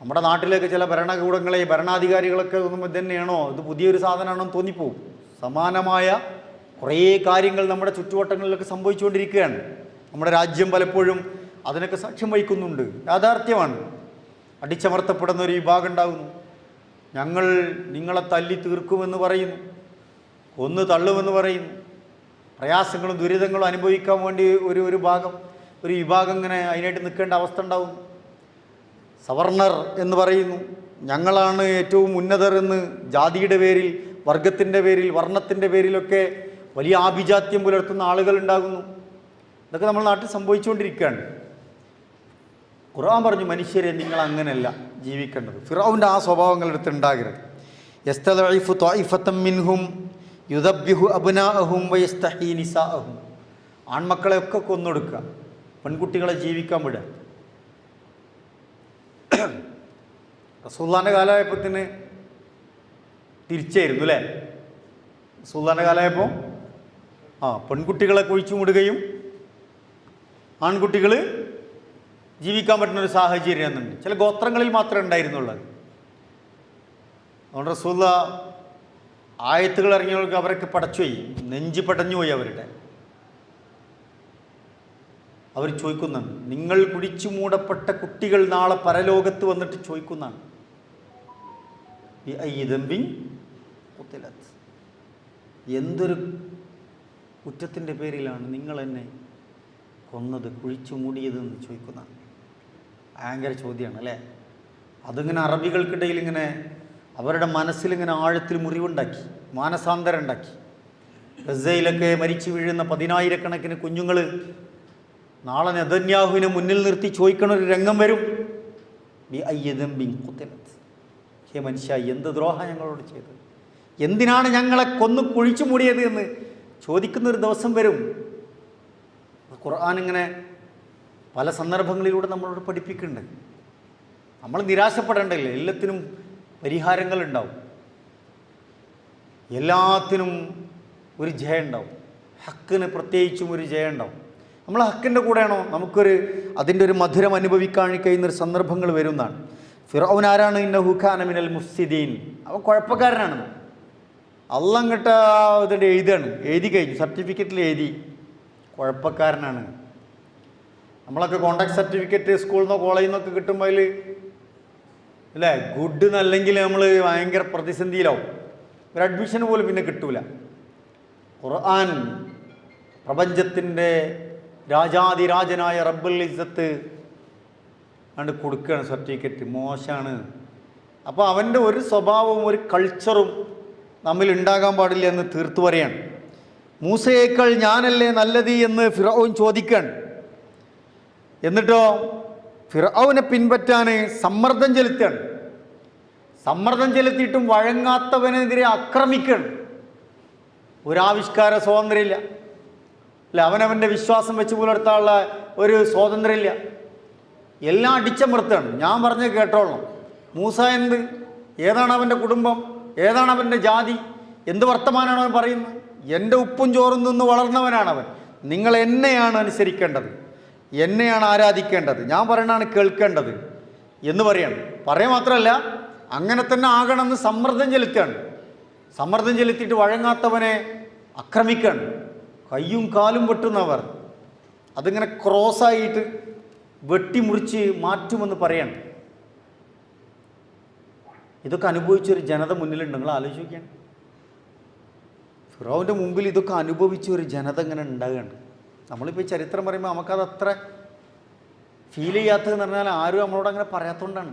നമ്മുടെ നാട്ടിലേക്ക് ചില ഭരണകൂടങ്ങളെ ഭരണാധികാരികളൊക്കെ ഒന്നും ഇത് തന്നെയാണോ, ഇത് പുതിയൊരു സാധനമാണോ എന്ന് തോന്നിപ്പോവും. സമാനമായ കുറേ കാര്യങ്ങൾ നമ്മുടെ ചുറ്റുവട്ടങ്ങളിലൊക്കെ സംഭവിച്ചുകൊണ്ടിരിക്കുകയാണ്. നമ്മുടെ രാജ്യം പലപ്പോഴും അതിനൊക്കെ സാക്ഷ്യം വഹിക്കുന്നുണ്ട്. യാഥാർത്ഥ്യമാണ്. അടിച്ചമർത്തപ്പെടുന്ന ഒരു വിഭാഗം ഉണ്ടാകുന്നു. ഞങ്ങൾ നിങ്ങളെ തല്ലി തീർക്കുമെന്ന് പറയുന്നു, കൊന്നു തള്ളുമെന്ന് പറയുന്നു. പ്രയാസങ്ങളും ദുരിതങ്ങളും അനുഭവിക്കാൻ വേണ്ടി ഒരു വിഭാഗം ഇങ്ങനെ അതിനായിട്ട് നിൽക്കേണ്ട അവസ്ഥ ഉണ്ടാകുന്നു. സവർണർ എന്ന് പറയുന്നു, ഞങ്ങളാണ് ഏറ്റവും ഉന്നതർ എന്ന് ജാതിയുടെ പേരിൽ, വർഗത്തിൻ്റെ പേരിൽ, വർണ്ണത്തിൻ്റെ പേരിലൊക്കെ വലിയ ആഭിജാത്യം പുലർത്തുന്ന ആളുകൾ ഉണ്ടാകുന്നു. ഇതൊക്കെ നമ്മുടെ നാട്ടിൽ സംഭവിച്ചുകൊണ്ടിരിക്കുകയാണ്. ഖുർആൻ പറഞ്ഞു, മനുഷ്യരെ നിങ്ങൾ അങ്ങനെയല്ല ജീവിക്കേണ്ടത്. ഫിറഔൻ്റെ ആ സ്വഭാവങ്ങളെടുത്ത് ഉണ്ടാകരുത്. യസ്തദഇഫു ത്വായിഫത്തൻ മിൻഹും യുദബ്ബിഹു അബ്നാഅഹും വയസ്തഹീ നിസാഅഹും. ആൺമക്കളെയൊക്കെ കൊന്നൊടുക്കുക, പെൺകുട്ടികളെ ജീവിക്കാൻ വിടുക. റസൂലുള്ളാഹിൻ്റെ കാലമായപ്പോഴത്തിന് തിരിച്ചായിരുന്നു അല്ലേ. റസൂലുള്ളാഹിൻ്റെ കാലമായപ്പോൾ പെൺകുട്ടികളെ കുഴിച്ചു മൂടുകയും ആൺകുട്ടികൾ ജീവിക്കാൻ പറ്റുന്നൊരു സാഹചര്യം എന്നുണ്ട്. ചില ഗോത്രങ്ങളിൽ മാത്രമേ ഉണ്ടായിരുന്നുള്ളൂ. അതുകൊണ്ട് റസൂലുള്ളാഹി ആയത്തുകൾ ഇറങ്ങിയവർക്ക് അവരൊക്കെ പടച്ചുപോയി, നെഞ്ച് പടഞ്ഞുപോയി അവരുടെ. അവർ ചോദിക്കുന്നതാണ്, നിങ്ങൾ കുഴിച്ചു മൂടപ്പെട്ട കുട്ടികൾ നാളെ പരലോകത്ത് വന്നിട്ട് ചോദിക്കുന്നതാണ്, എന്തൊരു കുറ്റത്തിൻ്റെ പേരിലാണ് നിങ്ങൾ എന്നെ കൊന്നത്, കുഴിച്ചു മൂടിയതെന്ന് ചോദിക്കുന്നതാണ്. ഭയങ്കര ചോദ്യമാണ് അല്ലേ. അതിങ്ങനെ അറബികൾക്കിടയിൽ ഇങ്ങനെ അവരുടെ മനസ്സിലിങ്ങനെ ആഴത്തിൽ മുറിവുണ്ടാക്കി, മാനസാന്തരം ഉണ്ടാക്കി. ഗസയിലൊക്കെ മരിച്ചു വീഴുന്ന 10,000-കണക്കിന് കുഞ്ഞുങ്ങൾ നാളെ നെതന്യാഹുവിനെ മുന്നിൽ നിർത്തി ചോദിക്കണ ഒരു രംഗം വരും. ഹേ മനുഷ്യ, എന്ത് ദ്രോഹം ഞങ്ങളോട് ചെയ്തത്, എന്തിനാണ് ഞങ്ങളെ കൊന്നു കുഴിച്ചു മൂടിയത് എന്ന് ചോദിക്കുന്നൊരു ദിവസം വരും. ഖുർആൻ ഇങ്ങനെ പല സന്ദർഭങ്ങളിലൂടെ നമ്മളോട് പഠിപ്പിക്കുന്നുണ്ട്. നമ്മൾ നിരാശപ്പെടേണ്ടതില്ല, എല്ലാത്തിനും പരിഹാരങ്ങളുണ്ടാവും, എല്ലാത്തിനും ഒരു ജയം ഉണ്ടാവും. ഹക്കിന് പ്രത്യേകിച്ചും ഒരു ജയം ഉണ്ടാവും. നമ്മൾ ഹക്കിൻ്റെ കൂടെയാണോ, അതിൻ്റെ ഒരു മധുരം അനുഭവിക്കാൻ കഴിയുന്നൊരു സന്ദർഭങ്ങൾ വരുന്നതാണ്. ഫിറഔൻ ആരാണ്? ഇന്നഹു കാന മിനൽ മുഫ്സിദീൻ. അവൻ കുഴപ്പക്കാരനാണ്. അള്ളാഹ് അങ്ങോട്ട് ഇതിൻ്റെ എഴുതി കഴിഞ്ഞു, സർട്ടിഫിക്കറ്റിൽ എഴുതി കുഴപ്പക്കാരനാണ്. നമ്മളൊക്കെ കോണ്ടാക്ട് സർട്ടിഫിക്കറ്റ് സ്കൂളിൽ നിന്നോ കോളേജിൽ നിന്നൊക്കെ കിട്ടുമ്പോൾ അതിൽ അല്ലേ ഗുഡ് എന്നല്ലെങ്കിൽ നമ്മൾ ഭയങ്കര പ്രതിസന്ധിയിലാവും. ഒരു അഡ്മിഷൻ പോലും പിന്നെ കിട്ടൂല. ഖുർആൻ പ്രപഞ്ചത്തിൻ്റെ രാജാതിരാജനായ റബ്ബുൽ ഇസ്സത്ത് കണ്ട് കൊടുക്കുകയാണ് സർട്ടിഫിക്കറ്റ്. മോശമാണ്. അപ്പോൾ അവൻ്റെ ഒരു സ്വഭാവവും ഒരു കൾച്ചറും നമ്മിൽ ഉണ്ടാകാൻ പാടില്ല എന്ന് തീർത്തു പറയാണ്. മൂസയേക്കാൾ ഞാനല്ലേ നല്ലത് എന്ന് ഫിറഔൻ ചോദിക്കാൻ. എന്നിട്ടോ ഫിറഔനെ പിൻപറ്റാൻ സമ്മർദ്ദം ചെലുത്തുകയാണ്. സമ്മർദ്ദം ചെലുത്തിയിട്ടും വഴങ്ങാത്തവനെതിരെ ആക്രമിക്കണം. ഒരാവിഷ്കാര സ്വാതന്ത്ര്യമില്ല അല്ല, അവനവൻ്റെ വിശ്വാസം വെച്ച് പുലർത്താനുള്ള ഒരു സ്വാതന്ത്ര്യമില്ല. എല്ലാം അടിച്ചമർത്തുകയാണ്. ഞാൻ പറഞ്ഞ് കേട്ടോളണം. മൂസ ഏതാണ് അവൻ്റെ കുടുംബം, ഏതാണ് അവൻ്റെ ജാതി, എന്ത് വർത്തമാനമാണ് അവൻ പറയുന്നത്? എൻ്റെ ഉപ്പും ചോറും നിന്ന് വളർന്നവനാണവൻ. നിങ്ങൾ എന്നെയാണ് അനുസരിക്കേണ്ടത്, എന്നെയാണ് ആരാധിക്കേണ്ടത്, ഞാൻ പറയണതാണ് കേൾക്കേണ്ടത് എന്ന് പറയാണ്. പറയാൻ മാത്രമല്ല, അങ്ങനെ തന്നെ ആകണമെന്ന് സമ്മർദ്ദം ചെലുത്തുകയാണ്. സമ്മർദ്ദം ചെലുത്തിയിട്ട് വഴങ്ങാത്തവനെ ആക്രമിക്കുകയാണ്. കയ്യും കാലും വെട്ടുന്നവർ അതിങ്ങനെ ക്രോസായിട്ട് വെട്ടിമുറിച്ച് മാറ്റുമെന്ന് പറയാണ്. ഇതൊക്കെ അനുഭവിച്ചൊരു ജനത മുന്നിലുണ്ട്. നിങ്ങൾ ആലോചിക്കുകയാണ്, ഫിറൗൻ്റെ മുമ്പിൽ ഇതൊക്കെ അനുഭവിച്ച ഒരു ജനത ഇങ്ങനെ ഉണ്ടാകുകയാണ്. നമ്മളിപ്പോൾ ഈ ചരിത്രം പറയുമ്പോൾ നമുക്കത് അത്ര ഫീൽ ചെയ്യാത്തതെന്ന് പറഞ്ഞാൽ ആരും നമ്മളോട് അങ്ങനെ പറയാത്തതുകൊണ്ടാണ്.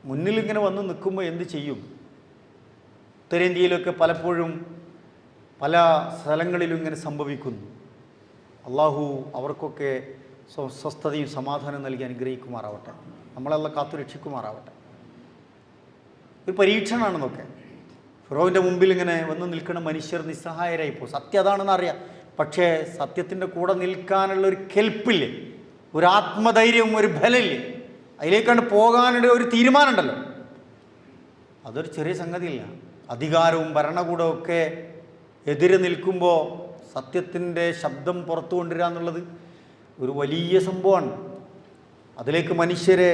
മുന്നിൽ ഇങ്ങനെ വന്ന് നിൽക്കുമ്പോൾ എന്ത് ചെയ്യും? ഉത്തരേന്ത്യയിലൊക്കെ പലപ്പോഴും പല സ്ഥലങ്ങളിലും ഇങ്ങനെ സംഭവിക്കുന്നു. അള്ളാഹു അവർക്കൊക്കെ സ്വസ്ഥതയും സമാധാനം നൽകി അനുഗ്രഹിക്കുമാറാവട്ടെ. നമ്മളെല്ലാം കാത്തുരക്ഷിക്കുമാറാവട്ടെ. ഒരു പരീക്ഷണമാണെന്നൊക്കെ. ഫിറോവിൻ്റെ മുമ്പിൽ ഇങ്ങനെ വന്ന് നിൽക്കുന്ന മനുഷ്യർ നിസ്സഹായരായിപ്പോൾ. സത്യം അതാണെന്ന് അറിയാം, പക്ഷേ സത്യത്തിൻ്റെ കൂടെ നിൽക്കാനുള്ള ഒരു കെൽപ്പില്ലേ, ഒരു ആത്മധൈര്യം, ഒരു ബലമില്ലേ, അതിലേക്കാണ് പോകാനുള്ള ഒരു തീരുമാനമുണ്ടല്ലോ. അതൊരു ചെറിയ സംഗതിയില്ല. അധികാരവും ഭരണകൂടവും ഒക്കെ എതിരെ നിൽക്കുമ്പോൾ സത്യത്തിൻ്റെ ശബ്ദം പുറത്തു കൊണ്ടുവരിക എന്നുള്ളത് ഒരു വലിയ സംഭവമാണ്. അതിലേക്ക് മനുഷ്യരെ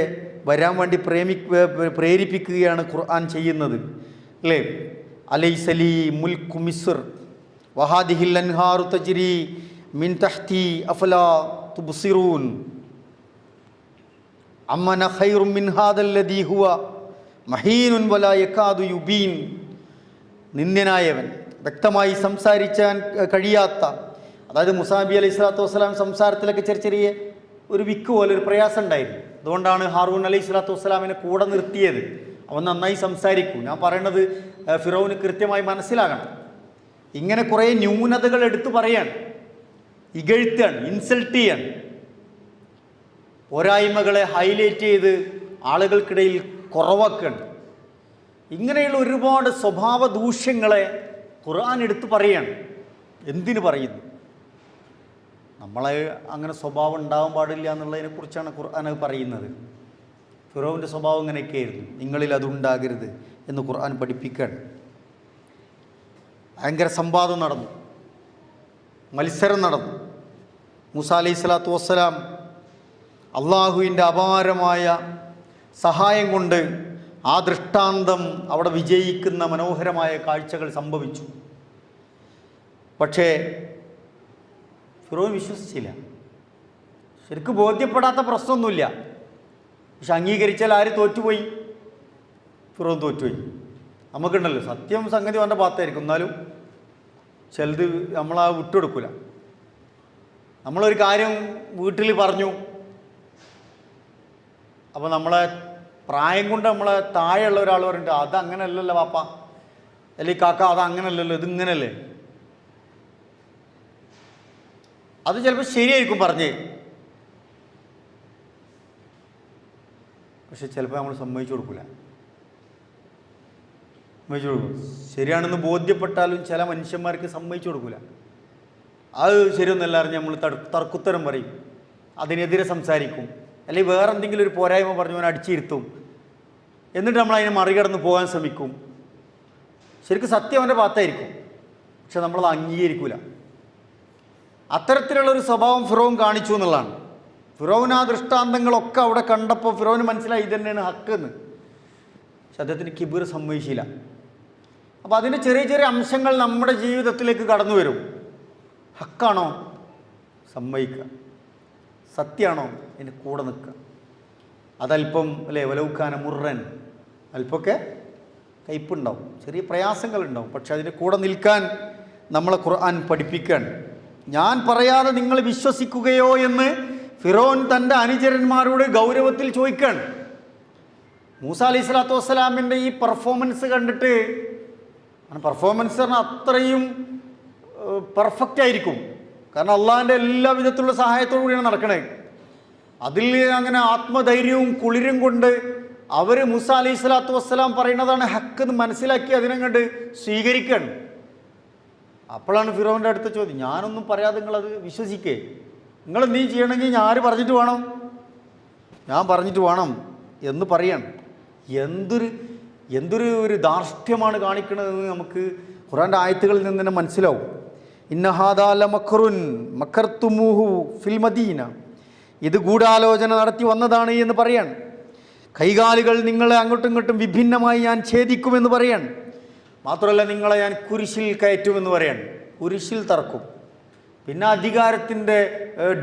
വരാൻ വേണ്ടി പ്രേരിപ്പിക്കുകയാണ് ഖുർആൻ ചെയ്യുന്നത്, അല്ലേ? അലൈസലി മുൽക്കു മിസ്ർ വഹാദിഹിൽ അൻഹാറു തജ്രി മിൻ തഹ്തി അഫലാ തുബ്സിറൂൻ അമ്മന ഖൈറും മിൻ ഹാദല്ലദീ ഹുവ മഹീനുൻ വലാ യകാദു യുബീൻ. നിന്ദ്യനായവൻ, വ്യക്തമായി സംസാരിക്കാൻ കഴിയാത്ത, അതായത് മൂസാ നബി അലൈഹി സ്വലാത്തു വസ്സലാം സംസാരത്തിലൊക്കെ ചെറിയ ഒരു വിക്ക് പോലെ ഒരു പ്രയാസം ഉണ്ടായിരുന്നു. അതുകൊണ്ടാണ് ഹാറൂൻ അലൈഹി സ്വലാത്തു വസ്സലാമിനെ കൂടെ നിർത്തിയത്. അവൻ നന്നായി സംസാരിക്കും. ഞാൻ പറയണത് ഫിറോവിന് കൃത്യമായി മനസ്സിലാകണം. ഇങ്ങനെ കുറേ ന്യൂനതകൾ എടുത്തു പറയാണ്, ഇകഴ്ത്താണ്, ഇൻസൾട്ട് ചെയ്യാണ്, പോരായ്മകളെ ഹൈലൈറ്റ് ചെയ്ത് ആളുകൾക്കിടയിൽ കുറവാക്കുകയാണ്. ഇങ്ങനെയുള്ള ഒരുപാട് സ്വഭാവ ദൂഷ്യങ്ങളെ ഖുർആൻ എടുത്തു പറയാണ്. എന്തിനു പറയുന്നു? നമ്മളെ അങ്ങനെ സ്വഭാവം ഉണ്ടാവാൻ പാടില്ല എന്നുള്ളതിനെക്കുറിച്ചാണ് ഖുർആൻ പറയുന്നത്. ഫിറോവിൻ്റെ സ്വഭാവം ഇങ്ങനെയൊക്കെയായിരുന്നു, നിങ്ങളിൽ അതുണ്ടാകരുത് എന്ന് ഖുർആൻ പഠിപ്പിക്കുകയാണ്. ഭയങ്കര സംവാദം നടന്നു, മത്സരം നടന്നു. മൂസാ അലൈഹി സ്വലാത്തു വസ്സലാം അള്ളാഹുവിൻ്റെ അപാരമായ സഹായം കൊണ്ട് ആ ദൃഷ്ടാന്തം അവിടെ വിജയിക്കുന്ന മനോഹരമായ കാഴ്ചകൾ സംഭവിച്ചു. പക്ഷേ ഫിറോൻ വിശ്വസിച്ചില്ല. ശരിക്കും ബോധ്യപ്പെടാത്ത പ്രശ്നമൊന്നുമില്ല, പക്ഷെ അംഗീകരിച്ചാൽ ആര് തോറ്റുപോയി? ഫിറോൻ തോറ്റുപോയി. നമുക്കുണ്ടല്ലോ സത്യം സംഗതി അവൻ്റെ ഭാഗത്തായിരിക്കും, എന്നാലും ചിലത് നമ്മളാ വിട്ടുകൊടുക്കില്ല. നമ്മളൊരു കാര്യം വീട്ടിൽ പറഞ്ഞു, അപ്പോൾ നമ്മളെ പ്രായം കൊണ്ട് നമ്മളെ താഴെയുള്ള ഒരാൾ പറഞ്ഞിട്ട് അതങ്ങനെയല്ലല്ലോ പാപ്പ, അല്ലെങ്കിൽ കാക്ക അതങ്ങനെയല്ലല്ലോ, ഇതിങ്ങനല്ലേ. അത് ചിലപ്പോൾ ശരിയായിരിക്കും പറഞ്ഞേ, പക്ഷെ ചിലപ്പോൾ നമ്മൾ സമ്മതിച്ചു കൊടുക്കില്ല. സമ്മതിച്ചു കൊടുക്കും. ശരിയാണെന്ന് ബോധ്യപ്പെട്ടാലും ചില മനുഷ്യന്മാർക്ക് സമ്മതിച്ചു കൊടുക്കില്ല. അത് ശരിയൊന്നല്ല അറിഞ്ഞ് നമ്മൾ തർക്കുത്തരം പറയും, അതിനെതിരെ സംസാരിക്കും, അല്ലെങ്കിൽ വേറെ എന്തെങ്കിലും ഒരു പോരായ്മ പറഞ്ഞു അവനെ അടിച്ചിരുത്തും. എന്നിട്ട് നമ്മൾ അതിനെ മറികടന്ന് പോകാൻ ശ്രമിക്കും. ശരിക്കും സത്യം അവൻ്റെ ഭാഗത്തായിരിക്കും, പക്ഷെ നമ്മളത് അംഗീകരിക്കില്ല. അത്തരത്തിലുള്ളൊരു സ്വഭാവം ഫിറോൻ കാണിച്ചു എന്നുള്ളതാണ്. ഫിറോൻ ആ ദൃഷ്ടാന്തങ്ങളൊക്കെ അവിടെ കണ്ടപ്പോൾ ഫിറോന് മനസ്സിലായി ഇത് തന്നെയാണ് ഹക്ക് എന്ന്. പക്ഷെ അദ്ദേഹത്തിന് കിബിർ സമ്മതിച്ചില്ല. അപ്പോൾ അതിൻ്റെ ചെറിയ ചെറിയ അംശങ്ങൾ നമ്മുടെ ജീവിതത്തിലേക്ക് കടന്നു വരും. ഹക്കാണോ സമ്മതിക്കുക, സത്യമാണോ അതിൻ്റെ കൂടെ നിൽക്കുക. അതല്പം അല്ലേ വലൗക്കാന മുർറൻ, അല്പമൊക്കെ കയ്പുണ്ടാവും, ചെറിയ പ്രയാസങ്ങളുണ്ടാവും, പക്ഷെ അതിൻ്റെ കൂടെ നിൽക്കാൻ നമ്മളെ ഖുർആൻ പഠിപ്പിക്കുകയാണ്. ഞാൻ പറയാതെ നിങ്ങൾ വിശ്വസിക്കുകയോ എന്ന് ഫിറോൻ തൻ്റെ അനുചരന്മാരോട് ഗൗരവത്തിൽ ചോദിക്കുകയാണ്. മൂസാ അലൈഹി സ്വലാത്തു വസ്സലാമിൻ്റെ ഈ പെർഫോമൻസ് കണ്ടിട്ട്, പെർഫോമൻസ് പറഞ്ഞാൽ അത്രയും പെർഫെക്റ്റ് ആയിരിക്കും, കാരണം അള്ളാഹിൻ്റെ എല്ലാ വിധത്തിലുള്ള സഹായത്തോടു കൂടിയാണ് നടക്കണേ. അതിൽ അങ്ങനെ ആത്മധൈര്യവും കുളിരും കൊണ്ട് അവർ മൂസാ അലൈഹി സ്വലാത്തു വസ്സലാം പറയുന്നതാണ് ഹക്ക് എന്ന് മനസ്സിലാക്കി അതിനങ്ങോട്ട് സ്വീകരിക്കുകയാണ്. അപ്പോഴാണ് ഫിറോവിൻ്റെ അടുത്ത ചോദ്യം, ഞാനൊന്നും പറയാതെ നിങ്ങളത് വിശ്വസിക്കേ, നിങ്ങൾ നീ ചെയ്യണമെങ്കിൽ ഞാൻ പറഞ്ഞിട്ട് വേണം, ഞാൻ പറഞ്ഞിട്ട് വേണം എന്ന് പറയാണ്. എന്തൊരു ഒരു ധാർഷ്ട്യമാണ് കാണിക്കണതെന്ന് നമുക്ക് ഖുർആൻ്റെ ആയത്തുകളിൽ നിന്ന് തന്നെ മനസ്സിലാവും. ഇന്ന ഹാദാ ലമക്റുൻ മക്കർതുമൂഹു ഫിൽ മദീന, ഇത് ഗൂഢാലോചന നടത്തി വന്നതാണ് എന്ന് പറയാണ്. കൈകാലുകൾ നിങ്ങളെ അങ്ങോട്ടും ഇങ്ങോട്ടും വിഭിന്നമായി ഞാൻ ഛേദിക്കുമെന്ന് പറയാണ്. മാത്രമല്ല നിങ്ങളെ ഞാൻ കുരിശിൽ കയറ്റുമെന്ന് പറയാണ്. കുരിശിൽ തറക്കും. പിന്നെ അധികാരത്തിൻ്റെ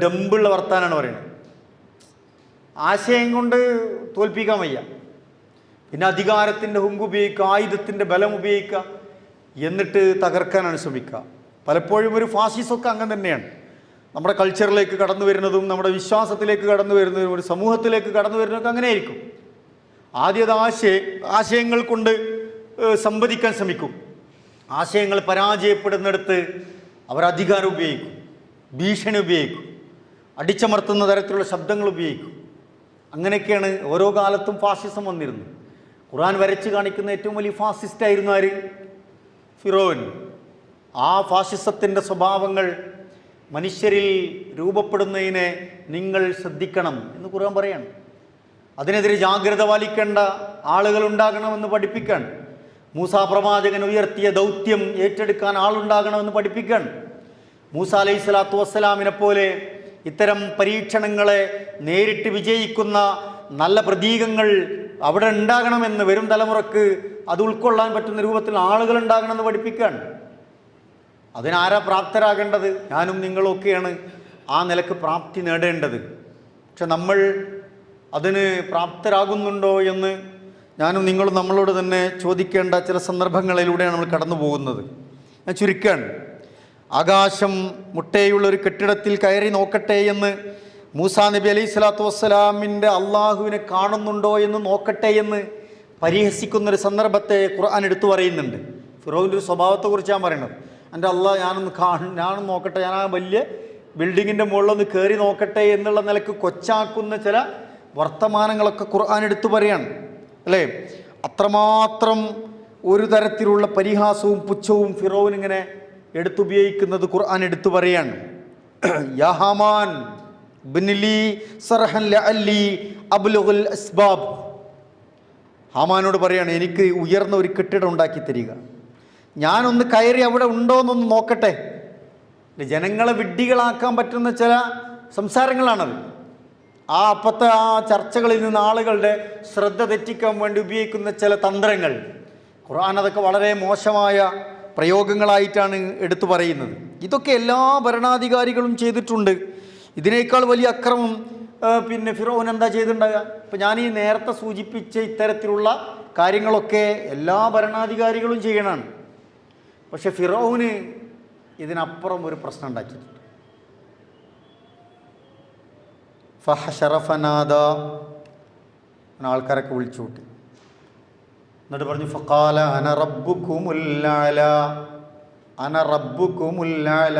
ഡമ്പുള്ള വർത്താനാണ് പറയുന്നത്. ആശയം കൊണ്ട് തോൽപ്പിക്കാൻ വയ്യ, പിന്നെ അധികാരത്തിൻ്റെ ഹുങ്ക് ഉപയോഗിക്കുക, ആയുധത്തിൻ്റെ ബലം ഉപയോഗിക്കുക, എന്നിട്ട് തകർക്കാനാണ് ശ്രമിക്കുക. പലപ്പോഴും ഒരു ഫാസിസമൊക്കെ അങ്ങനെ തന്നെയാണ്. നമ്മുടെ കൾച്ചറിലേക്ക് കടന്നു വരുന്നതും നമ്മുടെ വിശ്വാസത്തിലേക്ക് കടന്നു വരുന്നതും ഒരു സമൂഹത്തിലേക്ക് കടന്നു വരുന്നതൊക്കെ അങ്ങനെയായിരിക്കും. ആദ്യത് ആശയങ്ങൾ കൊണ്ട് സംവദിക്കാൻ ശ്രമിക്കും. ആശയങ്ങൾ പരാജയപ്പെടുന്നിടത്ത് അവർ അധികാരം ഉപയോഗിക്കും, ഭീഷണി ഉപയോഗിക്കും, അടിച്ചമർത്തുന്ന തരത്തിലുള്ള ശബ്ദങ്ങൾ ഉപയോഗിക്കും. അങ്ങനെയൊക്കെയാണ് ഓരോ കാലത്തും ഫാസിസം വന്നിരുന്നത്. ഖുർആൻ വരച്ച് കാണിക്കുന്ന ഏറ്റവും വലിയ ഫാസിസ്റ്റായിരുന്നു ആര്? ഫിറോൻ. ആ ഫാഷിസത്തിൻ്റെ സ്വഭാവങ്ങൾ മനുഷ്യരിൽ രൂപപ്പെടുന്നതിനെ നിങ്ങൾ ശ്രദ്ധിക്കണം എന്ന് ഖുർആൻ പറയാണ്. അതിനെതിരെ ജാഗ്രത പാലിക്കേണ്ട ആളുകളുണ്ടാകണമെന്ന് പഠിപ്പിക്കാൻ, മൂസാ പ്രവാചകൻ ഉയർത്തിയ ദൗത്യം ഏറ്റെടുക്കാൻ ആളുണ്ടാകണമെന്ന് പഠിപ്പിക്കാൻ, മൂസ അലൈഹി സ്വലാത്തു വസ്സലാമിനെ പോലെ ഇത്തരം പരീക്ഷണങ്ങളെ നേരിട്ട് വിജയിക്കുന്ന നല്ല പ്രതീകങ്ങൾ അവിടെ ഉണ്ടാകണമെന്ന്, വരും തലമുറക്ക് അത് ഉൾക്കൊള്ളാൻ പറ്റുന്ന രൂപത്തിൽ ആളുകൾ ഉണ്ടാകണമെന്ന് പഠിപ്പിക്കാൻ. അതിനാരാ പ്രാപ്തരാകേണ്ടത്? ഞാനും നിങ്ങളൊക്കെയാണ് ആ നിലക്ക് പ്രാപ്തി നേടേണ്ടത്. പക്ഷെ നമ്മൾ അതിന് പ്രാപ്തരാകുന്നുണ്ടോ എന്ന് ഞാനും നിങ്ങളും നമ്മളോട് തന്നെ ചോദിക്കേണ്ട ചില സന്ദർഭങ്ങളിലൂടെയാണ് നമ്മൾ കടന്നു പോകുന്നത്. ഞാൻ ചുരുക്കാണ്. ആകാശം മുട്ടയുള്ള ഒരു കെട്ടിടത്തിൽ കയറി നോക്കട്ടെ എന്ന് മൂസാ നബി അലൈഹി സ്വലാത്തു വസ്സലാമിൻ്റെ അള്ളാഹുവിനെ കാണുന്നുണ്ടോ എന്ന് നോക്കട്ടെ എന്ന് പരിഹസിക്കുന്നൊരു സന്ദർഭത്തെ ഖുർആൻ എടുത്തു പറയുന്നുണ്ട്. ഫിറോവിൻ്റെ ഒരു സ്വഭാവത്തെക്കുറിച്ചാണ് പറയുന്നത്. എൻ്റെ അള്ളാഹ് ഞാനൊന്ന് നോക്കട്ടെ, ഞാൻ ആ വലിയ ബിൽഡിങ്ങിൻ്റെ മുകളിലൊന്ന് കയറി നോക്കട്ടെ എന്നുള്ള നിലക്ക് കൊച്ചാക്കുന്ന ചില വർത്തമാനങ്ങളൊക്കെ ഖുർആൻ എടുത്തു പറയാണ്, അല്ലേ? അത്രമാത്രം ഒരു തരത്തിലുള്ള പരിഹാസവും പുച്ഛവും ഫിറോവിനിങ്ങനെ എടുത്തുപയോഗിക്കുന്നത് ഖുർആൻ എടുത്തു പറയാണ്. യാ ഹാമാൻ ബിനിലി സർഹൻ ലഅല്ലി അബ്ലുഗുൽ അസ്ബാബ്. ഹാമാനോട് പറയാണ്, എനിക്ക് ഉയർന്ന ഒരു കെട്ടിടം ഉണ്ടാക്കി തരിക, ഞാനൊന്ന് കയറി അവിടെ ഉണ്ടോയെന്നൊന്ന് നോക്കട്ടെ. ജനങ്ങളെ വിഡ്ഢികളാക്കാൻ പറ്റുന്ന ചില സംസാരങ്ങളാണത്. ആ അപ്പത്തെ ആ ചർച്ചകളിൽ നിന്ന് ആളുകളുടെ ശ്രദ്ധ തെറ്റിക്കാൻ വേണ്ടി ഉപയോഗിക്കുന്ന ചില തന്ത്രങ്ങൾ. ഖുർആൻ അതൊക്കെ വളരെ മോശമായ പ്രയോഗങ്ങളായിട്ടാണ് എടുത്തു പറയുന്നത്. ഇതൊക്കെ എല്ലാ ഭരണാധികാരികളും ചെയ്തിട്ടുണ്ട്. ഇതിനേക്കാൾ വലിയ അക്രമം പിന്നെ ഫിറോൻ എന്താ ചെയ്തിട്ടുണ്ടാകുക? ഇപ്പം ഞാൻ ഈ നേരത്തെ സൂചിപ്പിച്ച ഇത്തരത്തിലുള്ള കാര്യങ്ങളൊക്കെ എല്ലാ ഭരണാധികാരികളും ചെയ്യണമാണ്. പക്ഷെ ഫിറോന് ഇതിനപ്പുറം ഒരു പ്രശ്നം ഉണ്ടാക്കിയിട്ടുണ്ട്. ഫഹശറഫനാദ, ആൾക്കാരൊക്കെ വിളിച്ചു കൂട്ടി. എന്നിട്ട് പറഞ്ഞു ഫഖാല അന റബ്ബുകുമുൽ അഅല, അന റബ്ബുകുമുൽ അഅല.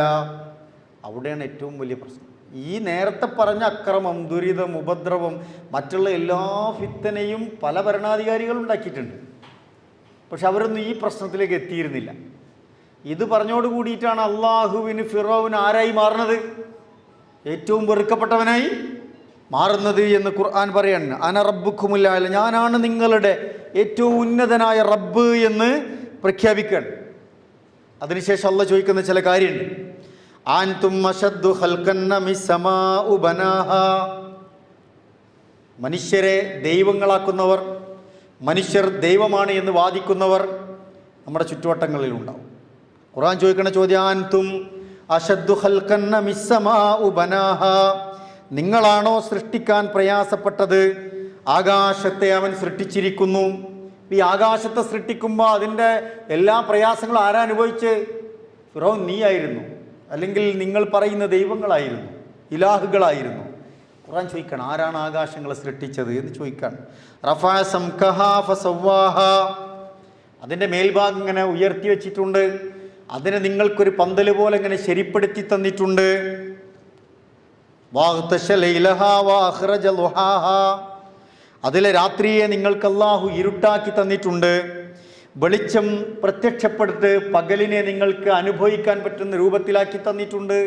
അവിടെയാണ് ഏറ്റവും വലിയ പ്രശ്നം. ഈ നേരത്തെ പറഞ്ഞ അക്രമം, ദുരിതം, ഉപദ്രവം, മറ്റുള്ള എല്ലാ ഫിത്തനയും പല ഭരണാധികാരികളും ഉണ്ടാക്കിയിട്ടുണ്ട്. പക്ഷെ അവരൊന്നും ഈ പ്രശ്നത്തിലേക്ക് എത്തിയിരുന്നില്ല. ഇത് പറഞ്ഞോട് കൂടിയിട്ടാണ് അള്ളാഹുവിന് ഫിറോവിന് ആരായി മാറുന്നത്? ഏറ്റവും വെറുക്കപ്പെട്ടവനായി മാറുന്നത് എന്ന് ഖുർആൻ പറയാണ്. അന റബ്ബുക്കുമുൽ അഅല, ഞാനാണ് നിങ്ങളുടെ ഏറ്റവും ഉന്നതനായ റബ്ബ് എന്ന് പ്രഖ്യാപിക്കുകയാണ്. അതിനുശേഷം അള്ളാഹ് ചോദിക്കുന്ന ചില കാര്യമുണ്ട്. അൻതും അശദ്ദു ഖൽഖൻ മിസ്സമാഉ ബനാഹാ. മനുഷ്യരെ ദൈവങ്ങളാക്കുന്നവർ, മനുഷ്യർ ദൈവമാണ് എന്ന് വാദിക്കുന്നവർ നമ്മുടെ ചുറ്റുവട്ടങ്ങളിലുണ്ടാവും. ഖുർആൻ ചോദിക്കുന്ന ചോദ്യം, അൻതും അശദ്ദു ഖൽഖൻ മിസ്സമാഉ ബനാഹാ. നിങ്ങളാണോ സൃഷ്ടിക്കാൻ പ്രയാസപ്പെട്ടത്? ആകാശത്തെ അവൻ സൃഷ്ടിച്ചിരിക്കുന്നു. ഈ ആകാശത്തെ സൃഷ്ടിക്കുമ്പോൾ അതിൻ്റെ എല്ലാ പ്രയാസങ്ങളും ആരാ അനുഭവിച്ച്? ഫിറോൻ നീയായിരുന്നു, അല്ലെങ്കിൽ നിങ്ങൾ പറയുന്ന ദൈവങ്ങളായിരുന്നു, ഇലാഹുകളായിരുന്നു. ഖുർആൻ ചോദിക്കണം, ആരാണ് ആകാശങ്ങളെ സൃഷ്ടിച്ചത് എന്ന് ചോദിക്കാണ്. റഫഅ സംകഹാ ഫസവ്വാഹാ, അതിൻ്റെ മേൽഭാഗം ഇങ്ങനെ ഉയർത്തി വെച്ചിട്ടുണ്ട്, അതിനെ നിങ്ങൾക്കൊരു പന്തൽ പോലെ ഇങ്ങനെ ശരിപ്പെടുത്തി തന്നിട്ടുണ്ട്. വഅഗ്തശ ലൈലഹാ വഅഖ്റജ ളുഹാഹാ, അതിലെ രാത്രിയെ നിങ്ങൾക്ക് അല്ലാഹു ഇരുട്ടാക്കി തന്നിട്ടുണ്ട്. വെളിച്ചം പ്രത്യക്ഷപ്പെടുത്ത് പകലിനെ നിങ്ങൾക്ക് അനുഭവിക്കാൻ പറ്റുന്ന രൂപത്തിലാക്കി തന്നിട്ടുണ്ട്.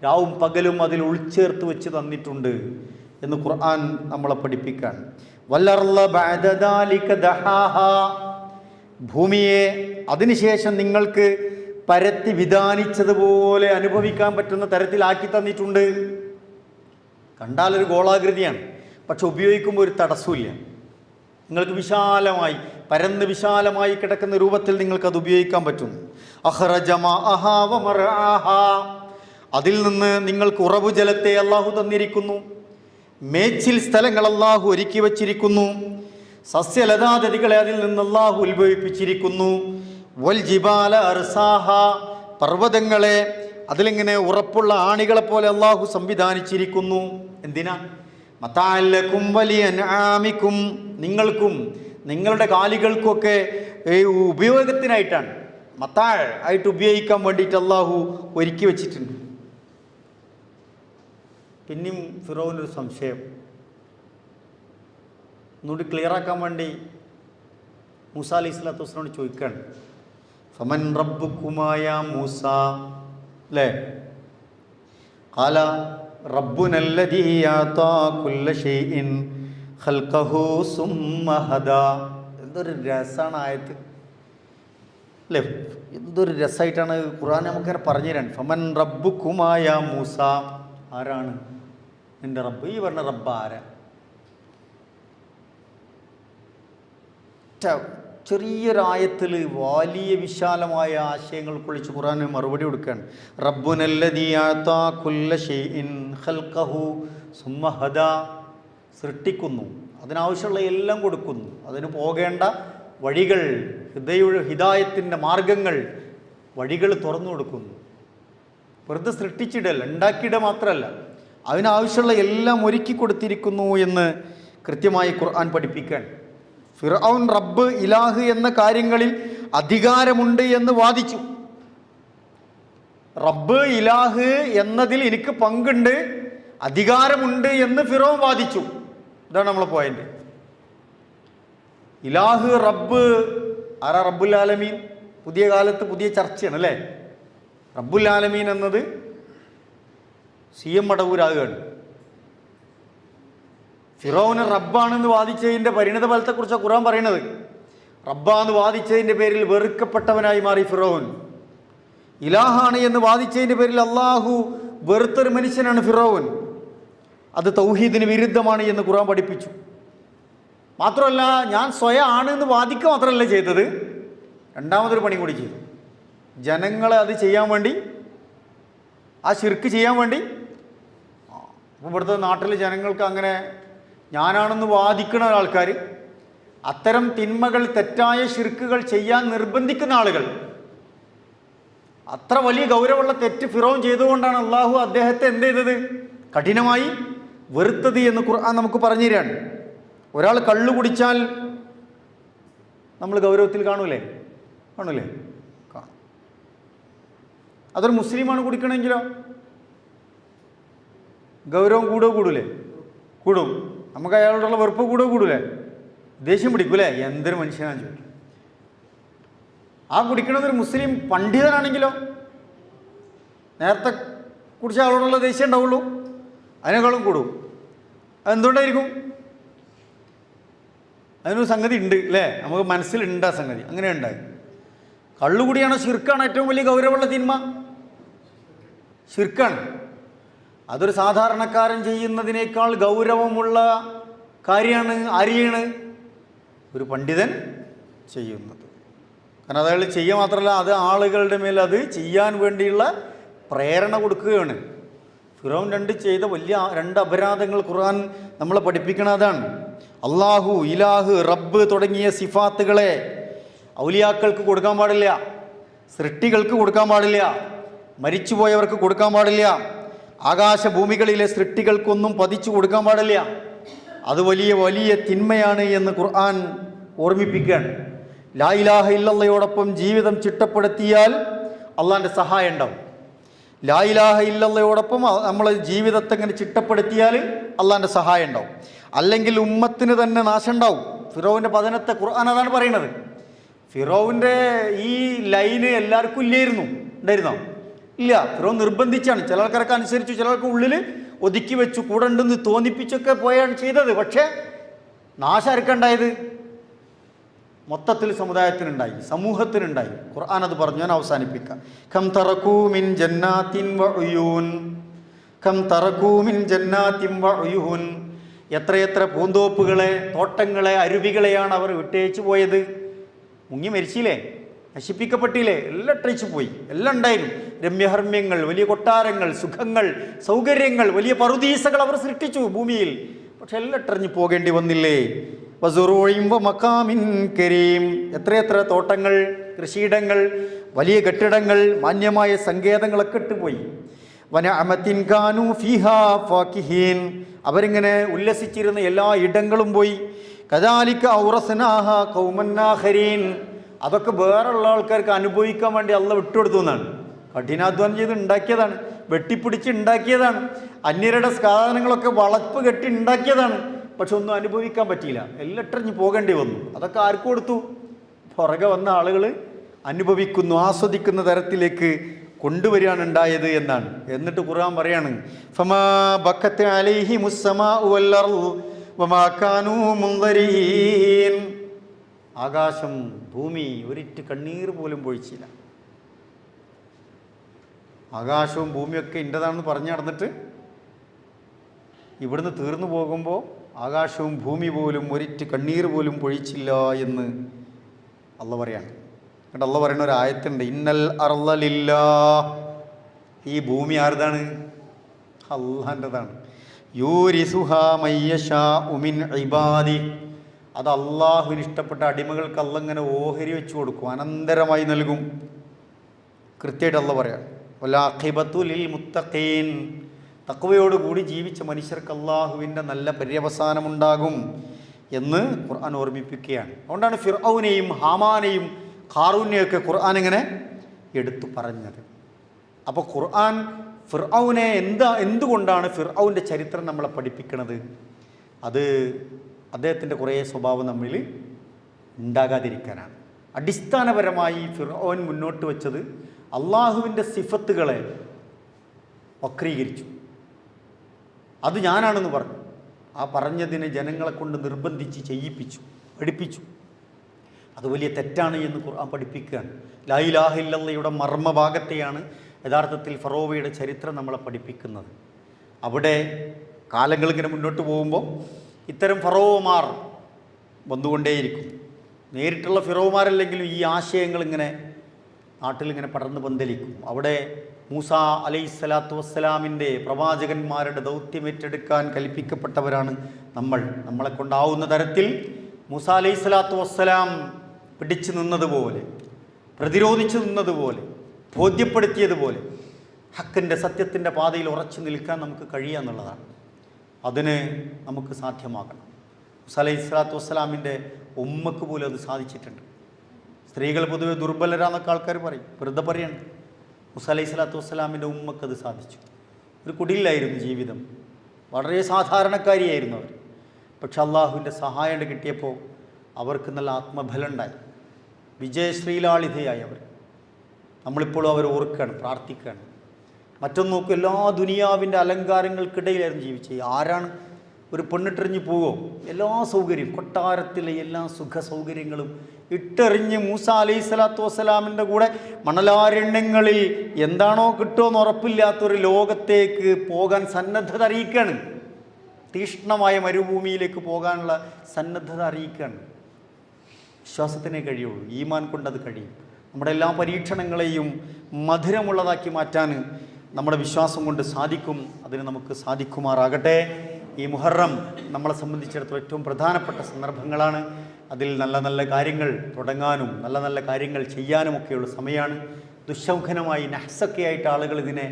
രാവും പകലും അതിൽ ഉൾച്ചേർത്ത് വെച്ച് തന്നിട്ടുണ്ട് എന്ന് ഖുർആൻ നമ്മളെ പഠിപ്പിക്കാൻ. വല്ലർള ബഅദ ദാലിക ദഹാഹാ, ഭൂമിയെ അതിനുശേഷം നിങ്ങൾക്ക് പരത്തി വിധാനിച്ചതുപോലെ അനുഭവിക്കാൻ പറ്റുന്ന തരത്തിലാക്കി തന്നിട്ടുണ്ട്. കണ്ടാലൊരു ഗോളാകൃതിയാണ്, പക്ഷെ ഉപയോഗിക്കുമ്പോൾ ഒരു തടസ്സമില്ല. നിങ്ങൾക്ക് വിശാലമായി, പരന്ന് വിശാലമായി കിടക്കുന്ന രൂപത്തിൽ നിങ്ങൾക്കത് ഉപയോഗിക്കാൻ പറ്റുന്നു. അഖ്റജ മാഅഹാ വമർആഹാ, അതിൽ നിന്ന് നിങ്ങൾക്ക് ഉറവു ജലത്തെ അള്ളാഹു തന്നിരിക്കുന്നു. മേച്ചിൽ സ്ഥലങ്ങൾ അള്ളാഹു ഒരുക്കി വച്ചിരിക്കുന്നു. സസ്യലതാദികളെ അതിൽ നിന്ന് അള്ളാഹു ഉത്ഭവിപ്പിച്ചിരിക്കുന്നു. വൽ ജിബാല അർസാഹ, പർവ്വതങ്ങളെ അതിലിങ്ങനെ ഉറപ്പുള്ള ആണികളെ പോലെ അള്ളാഹു സംവിധാനിച്ചിരിക്കുന്നു. എന്തിനാ? മതാഅല്ലകും വലിയൻആമികും, നിങ്ങൾക്കും നിങ്ങളുടെ കാലികൾക്കൊക്കെ ഉപയോഗത്തിനായിട്ടാണ്, മതാ ആയിട്ട് ഉപയോഗിക്കാൻ വേണ്ടിയിട്ട് അള്ളാഹു ഒരുക്കി വച്ചിട്ടുണ്ട്. പിന്നെയും ഫിറോവിനൊരു സംശയം ഒന്നുകൂടി ക്ലിയറാക്കാൻ വേണ്ടി മൂസാ അലൈഹി സ്വലാത്തു വസ്സലാമിനോട് ചോദിക്കുകയാണ്. ഫമൻ റബ്ബുക്കുമായ മൂസ, അല്ലേ? ഖാല റബ്ബുനല്ലദീ അഅതാ കുല്ല ഷൈഇൻ ഖൽഖഹു സുമ്മ ഹദാ. എന്തൊരു രസമാണ് ആയത്ത്, അല്ലേ? എന്തൊരു രസമായിട്ടാണ് ഖുർആൻ നമുക്കിങ്ങനെ പറഞ്ഞു തരാൻ. ഫമൻ റബ്ബുക്കുമായ മൂസ, ആരാണ് നിന്റെ റബ്ബ്? ഈ പറഞ്ഞ റബ്ബ് ആരാ? ചെറിയൊരായത്തിൽ വലിയ വിശാലമായ ആശയങ്ങൾ കുളിച്ച് ഖുർആൻ മറുപടി കൊടുക്കുകയാണ്. റബ്ബുനല്ലദീ അഅതാ കുല്ല ഷൈഇൻ ഖൽഖഹു സുമ്മ ഹദാ. സൃഷ്ടിക്കുന്നു, അതിനാവശ്യമുള്ള എല്ലാം കൊടുക്കുന്നു, അതിന് പോകേണ്ട വഴികൾ, ഹിദായത്തിൻ്റെ മാർഗങ്ങൾ, വഴികൾ തുറന്നു കൊടുക്കുന്നു. വെറുതെ സൃഷ്ടിച്ചിടല്ല, ഉണ്ടാക്കിയിട മാത്രമല്ല, അതിനാവശ്യമുള്ള എല്ലാം ഒരുക്കി കൊടുത്തിരിക്കുന്നു എന്ന് കൃത്യമായി ഖുർആൻ പഠിപ്പിക്കാൻ. ഫിർഔൻ റബ്ബ് ഇലാഹ് എന്ന കാര്യങ്ങളിൽ അധികാരമുണ്ട് എന്ന് വാദിച്ചു. റബ്ബ് ഇലാഹ് എന്നതിൽ എനിക്ക് പങ്കുണ്ട്, അധികാരമുണ്ട് എന്ന് ഫിർഔൻ വാദിച്ചു. ഇതാണ് നമ്മളെ പോയിന്റ്. ഇലാഹ് റബ്ബ് ആരാ? റബ്ബുൽ ആലമീൻ. പുതിയ കാലത്ത് പുതിയ ചർച്ചയാണ്, അല്ലേ? റബ്ബുൽ ആലമീൻ എന്നത് CM മടവൂരാകുകയാണ്. ഫിറൗന് റബ്ബാണെന്ന് വാദിച്ചതിൻ്റെ പരിണിത ഫലത്തെക്കുറിച്ചാണ് ഖുർആൻ പറയുന്നത്. റബ്ബാന്ന് വാദിച്ചതിൻ്റെ പേരിൽ വെറുക്കപ്പെട്ടവനായി മാറി ഫിറൗൻ. ഇലാഹാണ് എന്ന് വാദിച്ചതിൻ്റെ പേരിൽ അള്ളാഹു വെറുത്തൊരു മനുഷ്യനാണ് ഫിറൗൻ. അത് തൗഹീദിന് വിരുദ്ധമാണ് എന്ന് ഖുർആൻ പഠിപ്പിച്ചു. മാത്രമല്ല, ഞാൻ സ്വയം ആണ് എന്ന് വാദിക്കുക മാത്രമല്ല ചെയ്തത്, രണ്ടാമതൊരു പണി കൂടി ചെയ്തു. ജനങ്ങളെ അത് ചെയ്യാൻ വേണ്ടി, ആ ശിർക്ക് ചെയ്യാൻ വേണ്ടി. അപ്പോൾ ഇവിടുത്തെ നാട്ടിലെ ജനങ്ങൾക്ക് അങ്ങനെ ഞാനാണെന്ന് വാദിക്കുന്ന ആൾക്കാർ, അത്തരം തിന്മകൾ, തെറ്റായ ശിർക്കുകൾ ചെയ്യാൻ നിർബന്ധിക്കുന്ന ആളുകൾ, അത്ര വലിയ ഗൗരവമുള്ള തെറ്റ് ഫിറൗൻ ചെയ്തുകൊണ്ടാണ് അള്ളാഹു അദ്ദേഹത്തെ എന്ത് ചെയ്തത്? കഠിനമായി വെറുത്തത് എന്ന് ഖുർആൻ നമുക്ക് പറഞ്ഞു തരാണ്. ഒരാൾ കള്ളു കുടിച്ചാൽ നമ്മൾ ഗൗരവത്തിൽ കാണൂലേ? കാണൂലേ? കാണും. അതൊരു മുസ്ലിമാണ് കുടിക്കണമെങ്കിലോ ഗൗരവം കൂടൂലേ? കൂടും. നമുക്ക് അയാളോടുള്ള വെറുപ്പ് കൂടൂലേ? ദേഷ്യം പിടിക്കൂലേ? എന്തൊരു മനുഷ്യനാണെന്ന് ചോദിക്കും. ആ കുടിക്കണതൊരു മുസ്ലിം പണ്ഡിതനാണെങ്കിലോ നേരത്തെ കുടിച്ച ആളോടുള്ള ദേഷ്യം ഉണ്ടാവുള്ളൂ, അതിനേക്കാളും കൂടും. അതെന്തുകൊണ്ടായിരിക്കും? അതിനൊരു സംഗതി ഉണ്ട്, അല്ലേ? നമുക്ക് മനസ്സിലുണ്ട് ആ സംഗതി. അങ്ങനെ ഉണ്ടായി. കള്ളുകൂടിയാണോ ശിർക്കാണ് ഏറ്റവും വലിയ ഗൗരവമുള്ള തിന്മ? ശിർക്കാണ്. അതൊരു സാധാരണക്കാരൻ ചെയ്യുന്നതിനേക്കാൾ ഗൗരവമുള്ള കാര്യമാണ്. ആരെയാണ്? ഒരു പണ്ഡിതൻ ചെയ്യുന്നത്. കാരണം അതയാൾ ചെയ്യുക മാത്രമല്ല, അത് ആളുകളുടെ മേൽ അത് ചെയ്യാൻ വേണ്ടിയുള്ള പ്രേരണ കൊടുക്കുകയാണ്. ഫിറൗൻ ചെയ്ത വലിയ 2 അപരാധങ്ങൾ ഖുർആൻ നമ്മളെ പഠിപ്പിക്കണം. അതാണ് അള്ളാഹു, ഇലാഹ്, റബ്ബ് തുടങ്ങിയ സിഫാത്തുകളെ ഔലിയാക്കൾക്ക് കൊടുക്കാൻ പാടില്ല, സൃഷ്ടികൾക്ക് കൊടുക്കാൻ പാടില്ല, മരിച്ചുപോയവർക്ക് കൊടുക്കാൻ പാടില്ല, ആകാശഭൂമികളിലെ സൃഷ്ടികൾക്കൊന്നും പതിച്ചു കൊടുക്കാൻ പാടില്ല. അത് വലിയ വലിയ തിന്മയാണ് എന്ന് ഖുർആൻ ഓർമ്മിപ്പിക്കുകയാണ്. ലാ ഇലാഹ ഇല്ലല്ലയോടൊപ്പം ജീവിതം ചിട്ടപ്പെടുത്തിയാൽ അള്ളാഹിൻ്റെ സഹായം ഉണ്ടാവും. ലാ ഇലാഹ ഇല്ലല്ലയോടൊപ്പം നമ്മൾ ജീവിതത്തെ ഇങ്ങനെ ചിട്ടപ്പെടുത്തിയാൽ അള്ളാഹിൻ്റെ സഹായം ഉണ്ടാവും. അല്ലെങ്കിൽ ഉമ്മത്തിന് തന്നെ നാശം ഉണ്ടാവും. ഫിറൗവിൻ്റെ പതനത്തെ ഖുർആൻ അതാണ് പറയുന്നത്. ഫിറൗവിൻ്റെ ഈ ലൈന് എല്ലാവർക്കും ഇല്ലായിരുന്നു, ഉണ്ടായിരുന്നോ? ഇല്ല. ഫിറൗൻ നിർബന്ധിച്ചാണ്. ചില ആൾക്കാരൊക്കെ അനുസരിച്ചു, ചിലർക്ക് ഉള്ളിൽ ഒതുക്കി വെച്ചു, കൂടെ ഉണ്ടെന്ന് തോന്നിപ്പിച്ചൊക്കെ പോയാണ് ചെയ്തത്. പക്ഷേ നാശം ആർക്കുണ്ടായത്? മൊത്തത്തിൽ സമുദായത്തിനുണ്ടായി, സമൂഹത്തിനുണ്ടായി. ഖുർആൻ അത് പറഞ്ഞു. ഞാൻ അവസാനിപ്പിക്കാം. കം തറകൂ മിൻ ജന്നാത്തിൻ വഉയൂൻ, കം തറകൂ മിൻ ജന്നാത്തിൻ വഉയൂൻ. എത്രയെത്ര പൂന്തോപ്പുകളെ, തോട്ടങ്ങളെ, അരുവികളെയാണ് അവർ വിട്ടേച്ചു പോയത്. മുങ്ങി മരിച്ചില്ലേ? നശിപ്പിക്കപ്പെട്ടില്ലേ? എല്ലാം ഇട്ടേച്ചു പോയി. എല്ലാം ഉണ്ടായിരുന്നു. രമ്യഹർമ്മ്യങ്ങൾ, വലിയ കൊട്ടാരങ്ങൾ, സുഖങ്ങൾ, സൗകര്യങ്ങൾ, വലിയ പറുദീസകൾ അവർ സൃഷ്ടിച്ചു ഭൂമിയിൽ. പക്ഷെ എല്ലാം ഇട്ടെറിഞ്ഞു പോകേണ്ടി വന്നില്ലേ? വസുറൂഇൻ വമഖാമിൻ കരീം. എത്രയെത്ര തോട്ടങ്ങൾ, കൃഷിയിടങ്ങൾ, വലിയ കെട്ടിടങ്ങൾ, മാന്യമായ സങ്കേതങ്ങളൊക്കെ ഇട്ടുപോയി. വനഅമത്തിൻ കാനൂ ഫീഹാ ഫാകിഹീൻ. അവരിങ്ങനെ ഉല്ലസിച്ചിരുന്ന എല്ലാ ഇടങ്ങളും പോയി. കദാലിക ഔറസ്നാഹ ഖൗമൻ ആഖരീൻ. അതൊക്കെ വേറെയുള്ള ആൾക്കാർക്ക് അനുഭവിക്കാൻ വേണ്ടി അള്ളാഹ് വിട്ടുകൊടുത്തു എന്നാണ്. കഠിനാധ്വാനം ചെയ്ത് ഉണ്ടാക്കിയതാണ്, വെട്ടിപ്പിടിച്ച് ഉണ്ടാക്കിയതാണ്, അന്യരുടെ സാധനങ്ങളൊക്കെ വളപ്പ് കെട്ടി ഉണ്ടാക്കിയതാണ്. പക്ഷെ ഒന്നും അനുഭവിക്കാൻ പറ്റിയില്ല, എല്ലാം ഇട്ടറിഞ്ഞ് പോകേണ്ടി വന്നു. അതൊക്കെ ആർക്ക് കൊടുത്തു? പുറകെ വന്ന ആളുകൾ അനുഭവിക്കുന്നു, ആസ്വദിക്കുന്ന തരത്തിലേക്ക് കൊണ്ടുവരികയാണ് ഉണ്ടായത് എന്നാണ്. എന്നിട്ട് ഖുർആൻ പറയാണ്, ഫമാ ബക്കത്ത് അലൈഹിമുസ് സമാഉ വൽ അർളു വമാ കാനൂ മുൻദരീൻ. ആകാശം ഭൂമി ഒരിറ്റ് കണ്ണീർ പോലും പൊഴിച്ചില്ല. ആകാശവും ഭൂമിയൊക്കെ ഇൻ്റെതാണെന്ന് പറഞ്ഞു നടന്നിട്ട് ഇവിടുന്ന് തീർന്നു പോകുമ്പോൾ ആകാശവും ഭൂമി പോലും ഒരിറ്റ് കണ്ണീർ പോലും പൊഴിച്ചില്ല എന്ന് അള്ള പറയാണ്. എന്നിട്ട് അള്ള പറയുന്ന ഒരു ആയത്തുണ്ട്, ഇന്നൽ അർള ലില്ലാഹ്. ഈ ഭൂമി ആരുതാണ്? അള്ളാൻ്റെതാണ്. യൂരിസുഹാ മയ്യശാഉ മിൻ ഇബാദി. അത് അള്ളാഹുവിന് ഇഷ്ടപ്പെട്ട അടിമകൾക്ക് അള്ള ഇങ്ങനെ ഓഹരി വെച്ച് കൊടുക്കും, അനന്തരമായി നൽകും. കൃത്യമായിട്ട് അള്ള പറയാം, വലാഖിബത്തു ലിൽ മുത്തഖീൻ. തഖ്വയോടുകൂടി ജീവിച്ച മനുഷ്യർക്ക് അള്ളാഹുവിൻ്റെ നല്ല പര്യവസാനമുണ്ടാകും എന്ന് ഖുർആൻ ഓർമ്മിപ്പിക്കുകയാണ്. അതുകൊണ്ടാണ് ഫിർഔനെയും ഹാമാനെയും ഖാറൂനെയൊക്കെ ഖുർആൻ ഇങ്ങനെ എടുത്തു പറഞ്ഞത്. അപ്പോൾ ഖുർആൻ ഫിർഔനെ എന്തുകൊണ്ടാണ് ഫിർഔൻ്റെ ചരിത്രം നമ്മളെ പഠിപ്പിക്കുന്നത്? അത് അദ്ദേഹത്തിൻ്റെ കുറേ സ്വഭാവം നമ്മിൽ ഉണ്ടാകാതിരിക്കാനാണ്. അടിസ്ഥാനപരമായി ഫിർഔൻ മുന്നോട്ട് വെച്ചത് അള്ളാഹുവിൻ്റെ സിഫത്തുകളെ വക്രീകരിച്ചു. അത് ഞാനാണെന്ന് പറഞ്ഞു. ആ പറഞ്ഞതിനെ ജനങ്ങളെ കൊണ്ട് നിർബന്ധിച്ച് ചെയ്യിപ്പിച്ചു, പഠിപ്പിച്ചു. അത് വലിയ തെറ്റാണ് എന്ന് ഖുർആൻ പഠിപ്പിക്കുകയാണ്. ലാ ഇലാഹ ഇല്ലല്ലാഹയുടെ മർമ്മഭാഗത്തെയാണ് യഥാർത്ഥത്തിൽ ഫറോവയുടെ ചരിത്രം നമ്മളെ പഠിപ്പിക്കുന്നത്. അവിടെ കാലങ്ങളിങ്ങനെ മുന്നോട്ട് പോകുമ്പോൾ ഇത്തരം ഫറോവമാർ വന്നുകൊണ്ടേയിരിക്കും. നേരിട്ടുള്ള ഫിറോവമാരല്ലെങ്കിലും ഈ ആശയങ്ങൾ ഇങ്ങനെ നാട്ടിലിങ്ങനെ പടർന്ന് പന്തലിക്കും. അവിടെ മൂസ അലൈഹിസ്സലാത്തു വസ്സലാമിൻ്റെ പ്രവാചകന്മാരുടെ ദൗത്യം ഏറ്റെടുക്കാൻ കൽപ്പിക്കപ്പെട്ടവരാണ് നമ്മൾ. നമ്മളെ കൊണ്ടാവുന്ന തരത്തിൽ മൂസ അലൈഹിസ്സലാത്തു വസ്സലാം പിടിച്ചു നിന്നതുപോലെ, പ്രതിരോധിച്ചു നിന്നതുപോലെ, ബോധ്യപ്പെടുത്തിയതുപോലെ ഹക്കിൻ്റെ സത്യത്തിൻ്റെ പാതയിൽ ഉറച്ചു നിൽക്കാൻ നമുക്ക് കഴിയുക എന്നുള്ളതാണ്. അതിന് നമുക്ക് സാധ്യമാകണം. മൂസ അലൈഹിസ്സലാത്തു വസ്സലാമിൻ്റെ ഉമ്മക്ക് പോലും അത് സാധിച്ചിട്ടുണ്ട്. സ്ത്രീകൾ പൊതുവെ ദുർബലരാന്നൊക്കെ ആൾക്കാർ പറയും, വെറുതെ പറയണം. മൂസ അലൈഹിസ്സലാത്തു വസ്സലാമിൻ്റെ ഉമ്മക്ക് അത് സാധിച്ചു. ഒരു കുടിലായിരുന്നു ജീവിതം, വളരെ സാധാരണക്കാരിയായിരുന്നു അവർ. പക്ഷെ അള്ളാഹുവിൻ്റെ സഹായം കിട്ടിയപ്പോൾ അവർക്ക് നല്ല ആത്മബലം ഉണ്ടായി, വിജയശ്രീലാളിതയായി അവർ. നമ്മളിപ്പോഴും അവർ ഓർക്കുകയാണ്, പ്രാർത്ഥിക്കുകയാണ്. മറ്റൊന്ന് നോക്കും, എല്ലാ ദുനിയാവിൻ്റെ അലങ്കാരങ്ങൾക്കിടയിലായിരുന്നു ജീവിച്ചത്. ആരാണ് ഒരു പെണ്ണിട്ടെറിഞ്ഞ് പോവോ? എല്ലാ സൗകര്യം, കൊട്ടാരത്തിലെ എല്ലാ സുഖ സൗകര്യങ്ങളും ഇട്ടെറിഞ്ഞ് മൂസ അലൈഹിസ്സലാത്തു വസ്സലാമിൻ്റെ കൂടെ മണലാരണ്യങ്ങളിൽ എന്താണോ കിട്ടുമെന്ന് ഉറപ്പില്ലാത്തൊരു ലോകത്തേക്ക് പോകാൻ സന്നദ്ധത അറിയിക്കുകയാണ്. തീഷ്ണമായ മരുഭൂമിയിലേക്ക് പോകാനുള്ള സന്നദ്ധത അറിയിക്കുകയാണ്. വിശ്വാസത്തിനേ കഴിയുള്ളൂ, ഈമാൻ കൊണ്ടത് കഴിയും. നമ്മുടെ എല്ലാ പരീക്ഷണങ്ങളെയും മധുരമുള്ളതാക്കി മാറ്റാൻ നമ്മുടെ വിശ്വാസം കൊണ്ട് സാധിക്കും. അതിന് നമുക്ക് സാധിക്കുമാറാകട്ടെ. ഈ മുഹറം നമ്മളെ സംബന്ധിച്ചിടത്തോളം ഏറ്റവും പ്രധാനപ്പെട്ട സന്ദർഭങ്ങളാണ്. അതിൽ നല്ല നല്ല കാര്യങ്ങൾ തുടങ്ങാനും നല്ല നല്ല കാര്യങ്ങൾ ചെയ്യാനുമൊക്കെയുള്ള സമയമാണ്. ദുശൗഖനമായി നഹ്സൊക്കെ ആയിട്ട് ആളുകൾ ഇതിനെ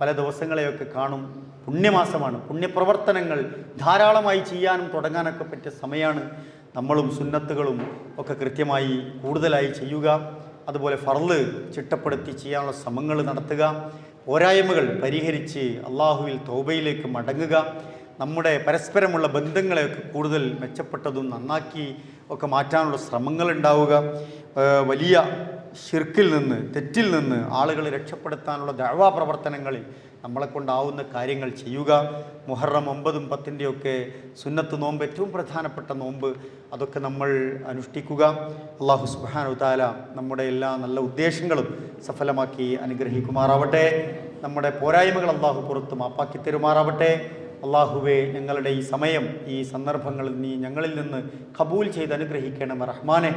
പല ദിവസങ്ങളെയൊക്കെ കാണും. പുണ്യമാസമാണ്, പുണ്യപ്രവർത്തനങ്ങൾ ധാരാളമായി ചെയ്യാനും തുടങ്ങാനൊക്കെ പറ്റിയ സമയമാണ്. നമ്മളും സുന്നത്തുകളും ഒക്കെ കൃത്യമായി കൂടുതലായി ചെയ്യുക, അതുപോലെ ഫർള് ചിട്ടപ്പെടുത്തി ചെയ്യാനുള്ള ശ്രമങ്ങൾ നടത്തുക, പോരായ്മകൾ പരിഹരിച്ച് അള്ളാഹുവിൽ തൗബയിലേക്ക് മടങ്ങുക, നമ്മുടെ പരസ്പരമുള്ള ബന്ധങ്ങളെയൊക്കെ കൂടുതൽ മെച്ചപ്പെട്ടതും നന്നാക്കി ഒക്കെ മാറ്റാനുള്ള ശ്രമങ്ങൾ ഉണ്ടാവുക, വലിയ ശിർക്കിൽ നിന്ന്, തെറ്റിൽ നിന്ന് ആളുകളെ രക്ഷപ്പെടുത്താനുള്ള ദഅ്വാ പ്രവർത്തനങ്ങളിൽ നമ്മളെ കൊണ്ടാവുന്ന കാര്യങ്ങൾ ചെയ്യുക. മുഹറം 9ഉം 10ൻ്റെയൊക്കെ സുന്നത്ത് നോമ്പ്, ഏറ്റവും പ്രധാനപ്പെട്ട നോമ്പ്, അതൊക്കെ നമ്മൾ അനുഷ്ഠിക്കുക. അല്ലാഹു സുബ്ഹാനഹു തആല നമ്മുടെ എല്ലാ നല്ല ഉദ്ദേശങ്ങളും സഫലമാക്കി അനുഗ്രഹിക്കുമാറാവട്ടെ. നമ്മുടെ പോരായ്മകൾ അല്ലാഹു പുറത്ത് മാപ്പാക്കി തരുമാറാവട്ടെ. അള്ളാഹുവേ, ഞങ്ങളുടെ ഈ സമയം, ഈ സന്ദർഭങ്ങളിൽ നീ ഞങ്ങളിൽ നിന്ന് ഖബൂൽ ചെയ്ത് അനുഗ്രഹിക്കണമേ റഹ്മാനെ.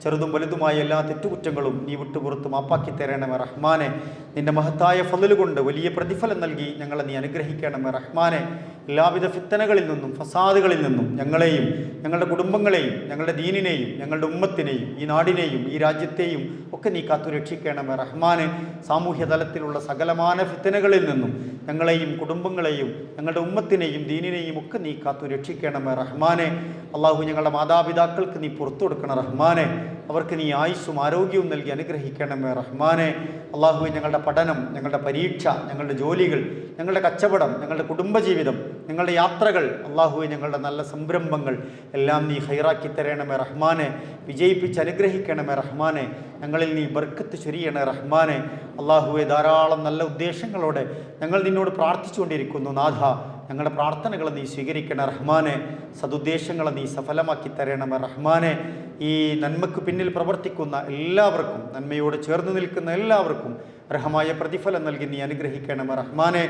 ചെറുതും വലുതുമായ എല്ലാ തെറ്റുകുറ്റങ്ങളും നീ വിട്ടുപുറത്ത് മാപ്പാക്കി തരണമേ റഹ്മാനെ. നിൻ്റെ മഹത്തായ ഫള് കൊണ്ട് വലിയ പ്രതിഫലം നൽകി ഞങ്ങളെ നീ അനുഗ്രഹിക്കണമേ റഹ്മാനെ. എല്ലാവിധ ഫിത്തനകളിൽ നിന്നും ഫസാദുകളിൽ നിന്നും ഞങ്ങളെയും ഞങ്ങളുടെ കുടുംബങ്ങളെയും ഞങ്ങളുടെ ദീനിനെയും ഞങ്ങളുടെ ഉമ്മത്തിനെയും ഈ നാടിനെയും ഈ രാജ്യത്തെയും ഒക്കെ നീ കാത്തു രക്ഷിക്കണമേ റഹ്മാനെ. സാമൂഹ്യ തലത്തിലുള്ള സകലമാന ഫിത്തനകളിൽ നിന്നും ഞങ്ങളെയും കുടുംബങ്ങളെയും ഞങ്ങളുടെ ഉമ്മത്തിനെയും ദീനിനെയും ഒക്കെ നീ കാത്തു രക്ഷിക്കണമേ റഹ്മാനെ. അള്ളാഹു, ഞങ്ങളുടെ മാതാപിതാക്കൾക്ക് നീ പുറത്തു കൊടുക്കണം റഹ്മാനെ. അവർക്ക് നീ ആയുസ്സും ആരോഗ്യവും നൽകി അനുഗ്രഹിക്കണമേ റഹ്മാനെ. അള്ളാഹുവെ, ഞങ്ങളുടെ പഠനം, ഞങ്ങളുടെ പരീക്ഷ, ഞങ്ങളുടെ ജോലികൾ, ഞങ്ങളുടെ കച്ചവടം, ഞങ്ങളുടെ കുടുംബജീവിതം, ഞങ്ങളുടെ യാത്രകൾ, അള്ളാഹുവെ ഞങ്ങളുടെ നല്ല സംരംഭങ്ങൾ എല്ലാം നീ ഹൈറാക്കി തരണമേ റഹ്മാനെ. വിജയിപ്പിച്ച് അനുഗ്രഹിക്കണമേ റഹ്മാനെ. ഞങ്ങളിൽ നീ ബർക്കത്ത് ചൊരിയണേ റഹ്മാനെ. അള്ളാഹുവെ, ധാരാളം നല്ല ഉദ്ദേശങ്ങളോടെ ഞങ്ങൾ നിന്നോട് പ്രാർത്ഥിച്ചുകൊണ്ടിരിക്കുന്നു നാഥ. ഞങ്ങളുടെ പ്രാർത്ഥനകൾ നീ സ്വീകരിക്കണേ റഹ്മാനെ. സതുദ്ദേശങ്ങളെ നീ സഫലമാക്കി തരണമേ റഹ്മാനെ. ഈ നന്മയ്ക്ക് പിന്നിൽ പ്രവർത്തിക്കുന്ന എല്ലാവർക്കും, നന്മയോട് ചേർന്ന് നിൽക്കുന്ന എല്ലാവർക്കും അർഹമായ പ്രതിഫലം നൽകി നീ അനുഗ്രഹിക്കണമേ റഹ്മാനെ.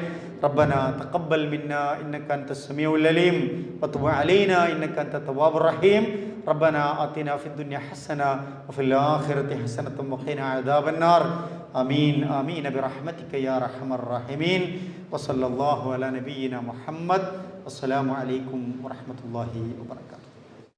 റബ്ബന തഖബ്ബൽ മിന്നാ ഇന്നക അൻതസ് സമീഉൽ അലീം വതുബ് അലൈനാ ഇന്നക അൻതത് തവ്വാബുർ റഹീം. റബ്ബന ആതിനാ ഫിദ്ദുനിയ ഹസന വഫിൽ ആഖിറതി ഹസനത വഖിനാ അദാബന്നാർ. ആമീൻ ആമീൻ ബിറഹ്മതിക യാ അർഹമർ റഹീമീൻ. വസല്ലല്ലാഹു അലാ നബിയിന മുഹമ്മദ്. അസ്സലാമു അലൈക്കും വറഹ്മത്തുള്ളാഹി വബറകാതുഹു.